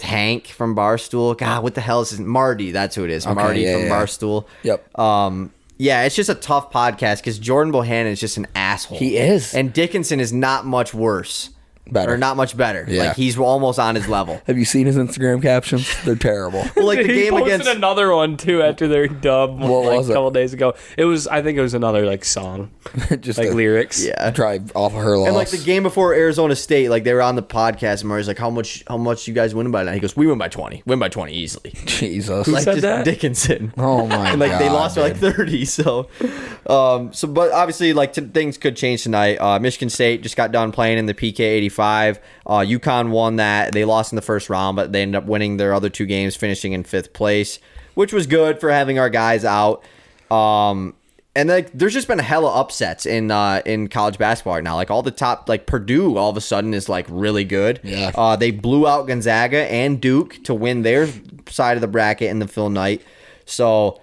Speaker 1: Hank from Barstool. God, what the hell is his Marty? That's who it is.
Speaker 2: Okay,
Speaker 1: Marty
Speaker 2: yeah,
Speaker 1: from
Speaker 2: yeah.
Speaker 1: Barstool.
Speaker 2: Yep.
Speaker 1: Yeah, it's just a tough podcast because Jordan Bohannon is just an asshole.
Speaker 2: He is.
Speaker 1: And Dickinson is not much worse.
Speaker 2: Better.
Speaker 1: Or not much better.
Speaker 2: Yeah.
Speaker 1: Like, he's almost on his level.
Speaker 2: Have you seen his Instagram captions? They're terrible.
Speaker 1: Well, like the
Speaker 3: he
Speaker 1: game
Speaker 3: posted
Speaker 1: against...
Speaker 3: another one too after their dub
Speaker 2: What
Speaker 3: like
Speaker 2: was
Speaker 3: a
Speaker 2: it?
Speaker 3: couple days ago. I think it was another like song,
Speaker 2: Just
Speaker 3: like
Speaker 2: to
Speaker 3: lyrics.
Speaker 1: Yeah.
Speaker 2: drive off of her loss.
Speaker 1: And like the game before Arizona State, like they were on the podcast, and Marty's like, "How much you guys win by now?" He goes, "We win by 20. Win by 20 easily."
Speaker 2: Jesus.
Speaker 1: Like
Speaker 3: said
Speaker 1: just
Speaker 3: that?
Speaker 1: Dickinson.
Speaker 2: Oh my
Speaker 1: And like
Speaker 2: god.
Speaker 1: they lost by like
Speaker 2: dude.
Speaker 1: 30. So but obviously like things could change tonight. Michigan State just got done playing in the PK 85. UConn won that. They lost in the first round, but they ended up winning their other 2 games, finishing in 5th place, which was good for having our guys out. And like, there's just been a hella upsets in college basketball right now. Like all the top, like Purdue, all of a sudden is like really good.
Speaker 2: Yeah.
Speaker 1: They blew out Gonzaga and Duke to win their side of the bracket in the Phil Knight. So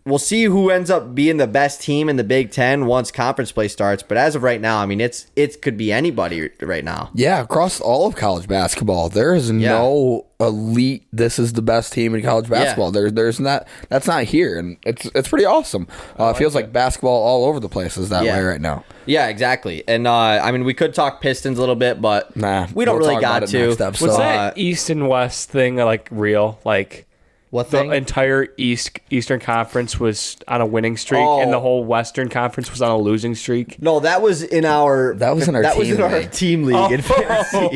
Speaker 1: we'll see who ends up being the best team in the Big Ten once conference play starts. But as of right now, I mean, it could be anybody right now.
Speaker 2: Yeah, across all of college basketball, there is no elite. This is the best team in college basketball. There's not. That's not here, and it's pretty awesome. It feels like basketball all over the place is that way right now.
Speaker 1: Yeah, exactly. And I mean, we could talk Pistons a little bit, but
Speaker 2: Nah,
Speaker 1: we don't
Speaker 2: we'll
Speaker 1: really
Speaker 2: talk
Speaker 1: got
Speaker 2: about it
Speaker 1: to.
Speaker 2: next episode.
Speaker 3: Was that East and West thing like real? Like
Speaker 1: What
Speaker 3: the
Speaker 1: thing?
Speaker 3: entire Eastern Conference was on a winning streak, and the whole Western Conference was on a losing streak.
Speaker 1: No, that was in our team league in fantasy.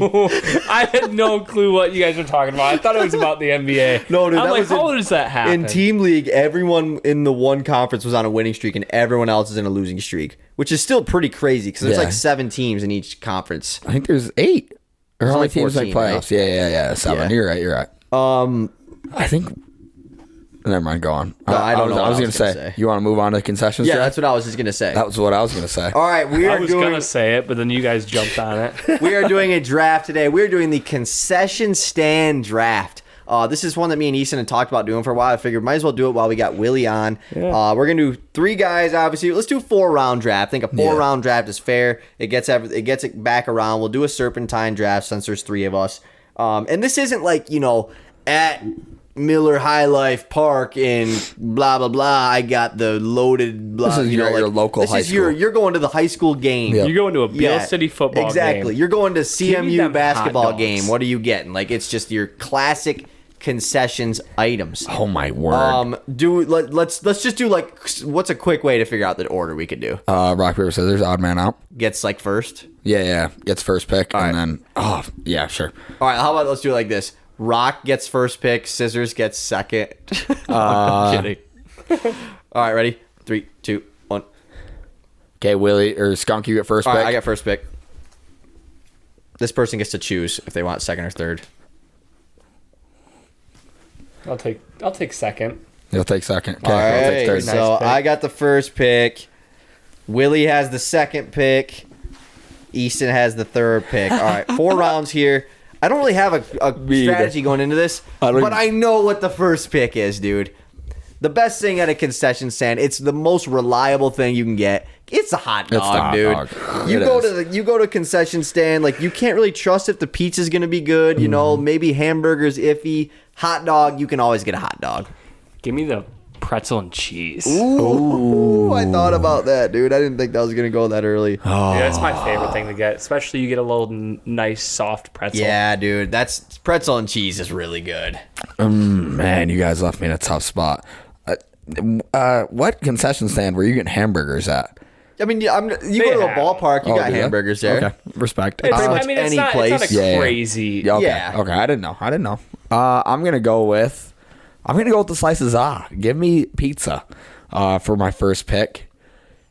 Speaker 3: I had no clue what you guys were talking about. I thought it was about the NBA.
Speaker 1: No, dude,
Speaker 3: I'm
Speaker 1: that
Speaker 3: like,
Speaker 1: was
Speaker 3: how does that happen?
Speaker 1: In team league, everyone in the one conference was on a winning streak, and everyone else is in a losing streak, which is still pretty crazy because there's
Speaker 2: Yeah.
Speaker 1: like 7 teams in each conference.
Speaker 2: I think there's 8. Or how
Speaker 1: only
Speaker 2: many teams like
Speaker 1: 14,
Speaker 2: playoffs? Yeah. 7.
Speaker 1: Yeah.
Speaker 2: You're right. I think. Never mind. Go on.
Speaker 1: No, I don't know what
Speaker 2: I was
Speaker 1: I
Speaker 2: gonna
Speaker 1: was gonna
Speaker 2: say.
Speaker 1: say.
Speaker 2: You want to move on to concessions?
Speaker 1: Yeah,
Speaker 2: Jeff?
Speaker 1: that's what I was just gonna say.
Speaker 2: That was what I was gonna say.
Speaker 1: All right, we
Speaker 3: I
Speaker 1: are
Speaker 3: was
Speaker 1: doing
Speaker 3: gonna say it, but then you guys jumped on it.
Speaker 1: we are doing a draft today. We're doing the concession stand draft This is one that me and Easton had talked about doing for a while. I figured might as well do it while we got Willy on. Yeah. We're gonna do 3 guys. Obviously, let's do a 4-round draft. I think a 4-round draft is fair. It gets it back around. We'll do a serpentine draft since there's 3 of us. And this isn't like at Miller High Life Park in blah blah blah. I got the loaded blah.
Speaker 2: This is your local high school.
Speaker 1: You're going to the high school game.
Speaker 3: Yep. You're going to a Beale City football game.
Speaker 1: Exactly. You're going to CMU basketball game. What are you getting? Like it's just your classic concessions items.
Speaker 2: Oh my word.
Speaker 1: Let's just do like what's a quick way to figure out the order we could do?
Speaker 2: Rock paper scissors. Odd man out.
Speaker 1: Gets like first.
Speaker 2: Yeah. Gets first pick,
Speaker 1: All
Speaker 2: and then sure.
Speaker 1: All right. How about let's do it like this. Rock gets first pick. Scissors gets second. I'm kidding. All right, ready? 3, 2, 1.
Speaker 2: Okay, Willy or Skunk, you get first pick.
Speaker 1: All right, I got first pick. This person gets to choose if they want second or third.
Speaker 3: I'll take second.
Speaker 2: You'll take second. Okay,
Speaker 1: All right,
Speaker 2: I'll take third.
Speaker 1: so
Speaker 3: Nice pick.
Speaker 1: I got the first pick. Willy has the second pick. Easton has the third pick. All right, 4 rounds here. I don't really have a strategy going into this, but I know what the first pick is, dude. The best thing at a concession stand, it's the most reliable thing you can get. It's a hot dog, dude. You go to a concession stand, like you can't really trust if the pizza's gonna be good. Maybe hamburger's iffy. Hot dog, you can always get a hot dog.
Speaker 3: Give me the pretzel and cheese.
Speaker 1: Ooh, I thought about that, dude. I didn't think that was gonna go that early.
Speaker 3: Yeah, that's my favorite thing to get. Especially you get a little nice soft pretzel.
Speaker 1: Yeah, dude. That's pretzel and cheese is really good.
Speaker 2: Man, you guys left me in a tough spot. What concession stand were you getting hamburgers at?
Speaker 1: I mean, you go to a ballpark, you got hamburgers there.
Speaker 2: Okay, respect.
Speaker 1: Pretty much
Speaker 3: it's
Speaker 1: any place.
Speaker 3: It's not a crazy.
Speaker 2: Yeah. Okay.
Speaker 1: Yeah.
Speaker 2: Okay. I didn't know. I'm gonna go with the slices. Give me pizza for my first pick,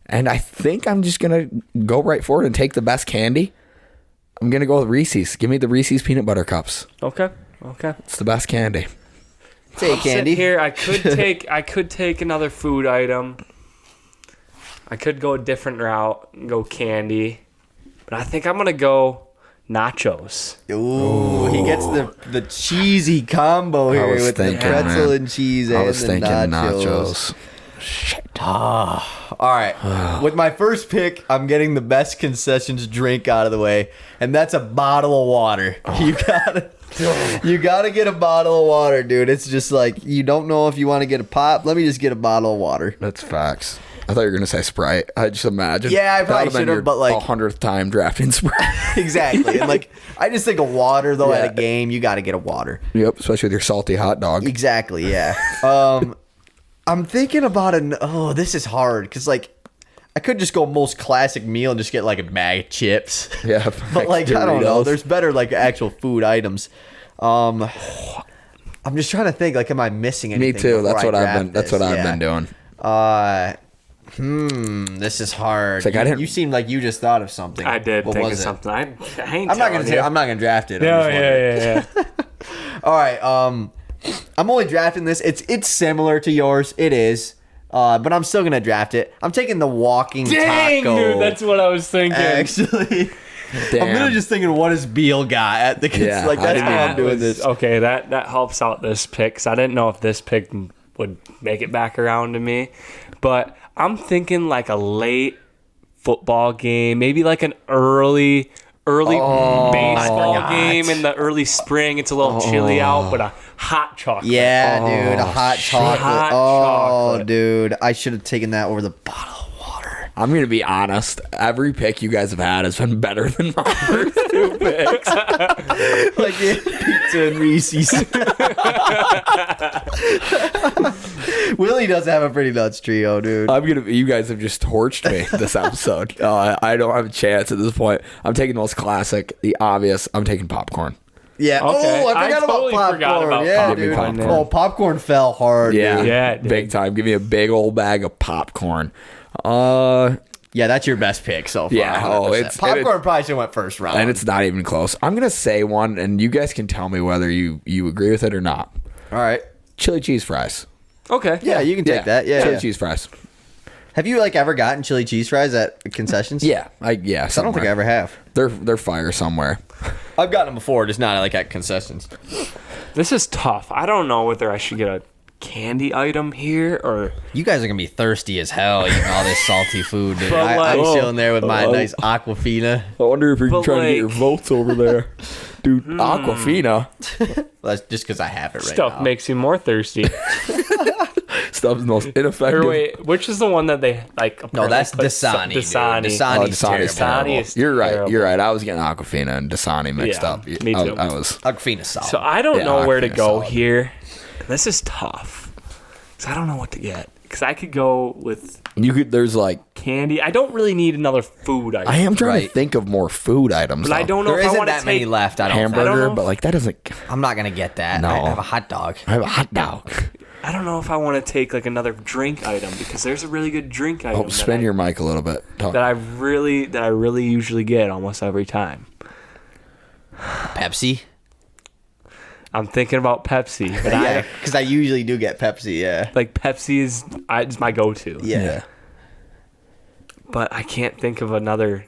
Speaker 2: and I think I'm just gonna go right for it and take the best candy. I'm gonna go with Reese's. Give me the Reese's peanut butter cups.
Speaker 3: Okay.
Speaker 2: It's the best candy.
Speaker 1: Take candy.
Speaker 3: Here, I could take another food item. I could go a different route and go candy, but I think I'm gonna go nachos.
Speaker 1: Ooh, he gets the cheesy combo here with the pretzel and cheese and the nachos.
Speaker 2: Shit.
Speaker 1: All right. With my first pick, I'm getting the best concessions drink out of the way, and that's a bottle of water. You gotta get a bottle of water, dude. It's just like you don't know if you want to get a pop. Let me just get a bottle of water.
Speaker 2: That's facts. I thought you were gonna say Sprite. I just imagine.
Speaker 1: Yeah, I probably should have, but like
Speaker 2: 100th time drafting Sprite.
Speaker 1: Exactly. And like I just think of water though at a game. You got to get a water.
Speaker 2: Yep, especially with your salty hot dog.
Speaker 1: Exactly. Yeah. I'm thinking about this is hard because like I could just go most classic meal and just get like a bag of chips.
Speaker 2: Yeah,
Speaker 1: but like I don't know. There's better like actual food items. I'm just trying to think. Like, am I missing anything?
Speaker 2: Me too. That's what I've been doing.
Speaker 1: This is hard.
Speaker 2: Like
Speaker 1: you seemed like you just thought of something.
Speaker 3: I did
Speaker 1: what
Speaker 3: think
Speaker 1: was
Speaker 3: of
Speaker 1: it?
Speaker 3: something. I ain't
Speaker 1: I'm not gonna draft it.
Speaker 3: No, yeah.
Speaker 1: All right. I'm only drafting this. It's similar to yours. It is. But I'm still gonna draft it. I'm taking the walking taco.
Speaker 3: Dude, that's what I was thinking.
Speaker 1: Actually,
Speaker 2: Damn.
Speaker 1: I'm really just thinking, what has Beale got at the kids? Like that's why I'm doing this.
Speaker 3: Okay, that helps out this pick. 'Cause I didn't know if this pick would make it back around to me, but I'm thinking like a late football game, maybe like an early baseball game in the early spring. It's a little chilly out, but a hot chocolate.
Speaker 1: Yeah, dude, a hot chocolate.
Speaker 3: Hot chocolate.
Speaker 1: Dude, I should have taken that over the bottle of water.
Speaker 2: I'm gonna be honest. Every pick you guys have had has been better than my first 2 picks.
Speaker 1: Like pizza and Reese's. Willy does have a pretty nuts trio, dude.
Speaker 2: You guys have just torched me this episode. I don't have a chance at this point. I'm taking the most classic, the obvious. I'm taking popcorn.
Speaker 1: Yeah.
Speaker 3: Okay.
Speaker 1: Oh, I forgot
Speaker 3: totally
Speaker 1: about popcorn.
Speaker 3: forgot about
Speaker 1: yeah,
Speaker 3: popcorn.
Speaker 1: dude.
Speaker 2: Popcorn.
Speaker 1: Oh, popcorn fell hard.
Speaker 2: Yeah,
Speaker 1: dude.
Speaker 3: Yeah, it did.
Speaker 2: big time. Give me a big old bag of popcorn.
Speaker 1: Yeah, that's your best pick so far.
Speaker 2: Yeah.
Speaker 1: 100%. Popcorn probably should have went first round.
Speaker 2: And it's not even close. I'm gonna say one, and you guys can tell me whether you agree with it or not.
Speaker 1: all right.
Speaker 2: Chili cheese fries.
Speaker 3: Okay.
Speaker 1: Yeah, you can take that. Yeah.
Speaker 2: Chili
Speaker 1: yeah.
Speaker 2: cheese fries.
Speaker 1: Have you like ever gotten chili cheese fries at concessions?
Speaker 2: Yeah, I
Speaker 1: don't think I ever have.
Speaker 2: They're fire somewhere.
Speaker 1: I've gotten them before, just not like at concessions.
Speaker 3: This is tough. I don't know whether I should get a candy item here or...
Speaker 1: You guys are gonna be thirsty as hell eating all this salty food, dude.
Speaker 3: But, like-
Speaker 1: I'm chilling there with my nice Aquafina.
Speaker 2: I wonder if you're
Speaker 3: But,
Speaker 2: trying to get your
Speaker 3: like-
Speaker 2: votes over there. Dude, Aquafina.
Speaker 1: That's just because I have it right
Speaker 3: stuff
Speaker 1: now.
Speaker 3: makes you more thirsty.
Speaker 2: Stuff's the most ineffective.
Speaker 3: Or wait, which is the one that they like?
Speaker 1: No, that's
Speaker 3: put
Speaker 1: Dasani. Dude.
Speaker 3: Dasani.
Speaker 1: Dasani's
Speaker 2: Dasani's
Speaker 1: terrible.
Speaker 3: Dasani is
Speaker 2: You're right.
Speaker 3: terrible.
Speaker 2: You're right. I was getting Aquafina and Dasani mixed
Speaker 3: Yeah,
Speaker 2: up.
Speaker 3: me too.
Speaker 2: I was.
Speaker 1: Aquafina's solid.
Speaker 3: So I don't
Speaker 2: Yeah,
Speaker 3: know where to
Speaker 2: Aquafina's
Speaker 3: go
Speaker 2: solid.
Speaker 3: here. This is tough. Cause I don't know what to get. Cause I could go with
Speaker 2: You could. There's like.
Speaker 3: candy. I don't really need another food item.
Speaker 2: I am trying to
Speaker 1: Right.
Speaker 2: think of more food items.
Speaker 3: but I
Speaker 2: though.
Speaker 3: don't know
Speaker 1: there
Speaker 3: if I
Speaker 1: isn't
Speaker 3: want to
Speaker 1: that many
Speaker 3: take.
Speaker 1: left. I don't.
Speaker 3: I
Speaker 2: Hamburger,
Speaker 3: don't know.
Speaker 2: but like that doesn't.
Speaker 1: I'm not gonna get that.
Speaker 2: No.
Speaker 1: I have a hot dog.
Speaker 2: I have a hot dog.
Speaker 3: I don't know if I want to take like another drink item because there's a really good drink item.
Speaker 2: Oh, spin your mic a little bit. Talk.
Speaker 3: that I really usually get almost every time.
Speaker 1: Pepsi.
Speaker 3: I'm thinking about Pepsi, but
Speaker 1: Yeah, because I usually do get Pepsi. Yeah.
Speaker 3: like Pepsi is my go-to.
Speaker 1: Yeah.
Speaker 3: But I can't think of another.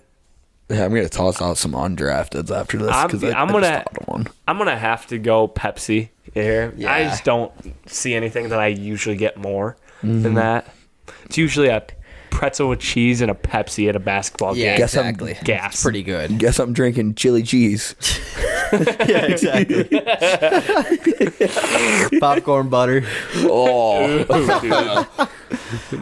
Speaker 2: Yeah, I'm gonna toss out some undrafteds after this because
Speaker 3: I'm
Speaker 2: I
Speaker 3: gonna-
Speaker 2: just thought of one.
Speaker 3: I'm gonna have to go Pepsi here. I
Speaker 1: Yeah.
Speaker 3: just don't see anything that I usually get more than that. It's usually a pretzel with cheese and a Pepsi at a basketball
Speaker 1: Yeah,
Speaker 3: game.
Speaker 2: Guess I'm-
Speaker 1: exactly.
Speaker 3: gas.
Speaker 1: It's pretty good.
Speaker 2: Guess I'm drinking chili cheese.
Speaker 1: Yeah, exactly. Popcorn butter.
Speaker 2: Oh,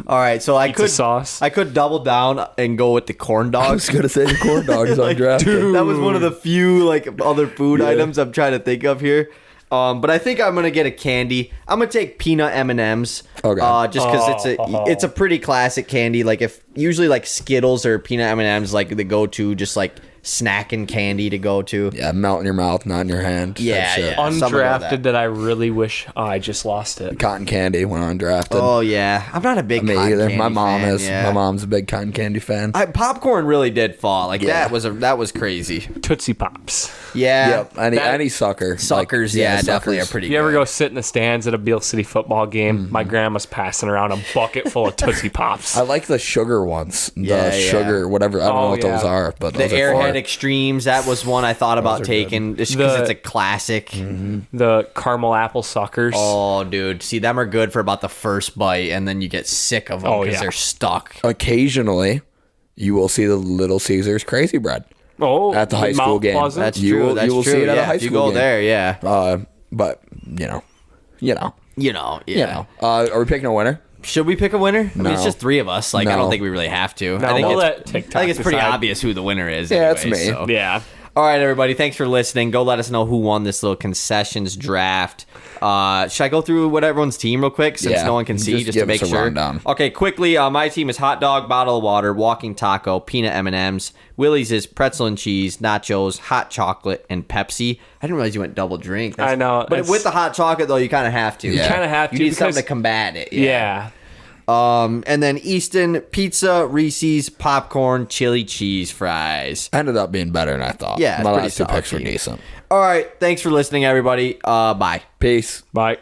Speaker 1: All right, so I
Speaker 3: Pizza
Speaker 1: could
Speaker 3: sauce.
Speaker 1: I could double down and go with the corn
Speaker 2: I was
Speaker 1: dogs.
Speaker 2: gonna say the corn dog is undrafted.
Speaker 1: That was one of the few like other food items I'm trying to think of here. But I think I'm gonna get a candy. I'm gonna take peanut M&Ms.
Speaker 2: Okay.
Speaker 1: Just because it's a pretty classic candy. Like if usually like Skittles or peanut M&Ms like the go to just like snacking candy to go to.
Speaker 2: Yeah, melt in your mouth, not in your hand.
Speaker 1: Yeah,
Speaker 2: That shit.
Speaker 1: yeah. something like
Speaker 3: Undrafted
Speaker 1: that.
Speaker 3: that I really wish. Oh, I just lost it.
Speaker 2: Cotton candy when undrafted.
Speaker 1: Oh yeah, I'm not a big
Speaker 2: Me
Speaker 1: cotton
Speaker 2: either.
Speaker 1: candy
Speaker 2: My mom
Speaker 1: fan,
Speaker 2: is.
Speaker 1: yeah.
Speaker 2: My mom's a big cotton candy fan.
Speaker 1: Popcorn really did fall. Like
Speaker 2: Yeah.
Speaker 1: that was crazy.
Speaker 3: Tootsie Pops.
Speaker 1: Yeah.
Speaker 2: Yep. Any
Speaker 3: that-
Speaker 2: any sucker.
Speaker 1: Suckers,
Speaker 2: Like,
Speaker 1: yeah, definitely
Speaker 2: suckers.
Speaker 1: are pretty
Speaker 3: You
Speaker 1: good.
Speaker 3: ever go sit in the stands at a Beale City football game?
Speaker 2: Mm-hmm.
Speaker 3: My grandma's passing around a bucket full of Tootsie Pops.
Speaker 2: I like the sugar ones. The
Speaker 1: Yeah, yeah.
Speaker 2: sugar, whatever. I don't know
Speaker 3: Oh,
Speaker 2: what those
Speaker 3: yeah.
Speaker 2: are, but
Speaker 1: The
Speaker 2: those are
Speaker 1: Airhead
Speaker 2: fun.
Speaker 1: Extremes, that was one I thought about
Speaker 2: are
Speaker 1: taking just because
Speaker 3: The-
Speaker 1: it's a classic.
Speaker 3: The caramel apple suckers.
Speaker 1: Oh, dude. See, them are good for about the first bite, and then you get sick of them
Speaker 3: Oh,
Speaker 1: because
Speaker 3: yeah.
Speaker 1: they're stuck.
Speaker 2: Occasionally, you will see the Little Caesars Crazy Bread.
Speaker 3: Oh,
Speaker 2: At the high school
Speaker 3: Mount
Speaker 2: game.
Speaker 3: Pleasant.
Speaker 1: That's
Speaker 2: You
Speaker 1: true.
Speaker 2: will-
Speaker 1: That's
Speaker 2: you will
Speaker 1: true.
Speaker 2: see it at a
Speaker 1: yeah,
Speaker 2: high
Speaker 1: if you
Speaker 2: school
Speaker 1: go
Speaker 2: game.
Speaker 1: there, yeah.
Speaker 2: But you know.
Speaker 1: You know, yeah.
Speaker 2: Are we picking a winner?
Speaker 1: Should we pick a winner? I mean, it's
Speaker 2: No.
Speaker 1: just three of us. Like, I don't
Speaker 2: No.
Speaker 1: think we really have to.
Speaker 3: No,
Speaker 1: I think
Speaker 3: we'll
Speaker 1: it's,
Speaker 3: let TikTok
Speaker 1: I think it's pretty
Speaker 3: decide.
Speaker 1: obvious who the winner is.
Speaker 2: Yeah, it's
Speaker 1: anyway,
Speaker 2: me.
Speaker 1: so.
Speaker 3: Yeah.
Speaker 1: All right, everybody. Thanks for listening. Go let us know who won this little concessions draft. Should I go through what everyone's team real quick since
Speaker 2: Yeah,
Speaker 1: no one can see,
Speaker 2: just
Speaker 1: just to
Speaker 2: give
Speaker 1: make
Speaker 2: us a
Speaker 1: sure?
Speaker 2: rundown.
Speaker 1: Okay, quickly. My team is hot dog, bottle of water, walking taco, peanut M&Ms. Willie's is pretzel and cheese, nachos, hot chocolate, and Pepsi. I didn't realize you went double drink.
Speaker 3: I know,
Speaker 1: but
Speaker 3: it's-
Speaker 1: with the hot chocolate though, you kind of have to.
Speaker 2: You
Speaker 3: kinda have
Speaker 1: You
Speaker 3: to
Speaker 1: need something
Speaker 3: because-
Speaker 1: to combat it.
Speaker 3: Yeah.
Speaker 1: And then Easton, pizza, Reese's, popcorn, chili cheese fries.
Speaker 2: Ended up being better than I thought.
Speaker 1: Yeah, it's
Speaker 2: My
Speaker 1: pretty
Speaker 2: last two
Speaker 1: solid
Speaker 2: picks were
Speaker 1: team.
Speaker 2: decent.
Speaker 1: All right, thanks for listening, everybody. Bye.
Speaker 2: Peace.
Speaker 3: Bye.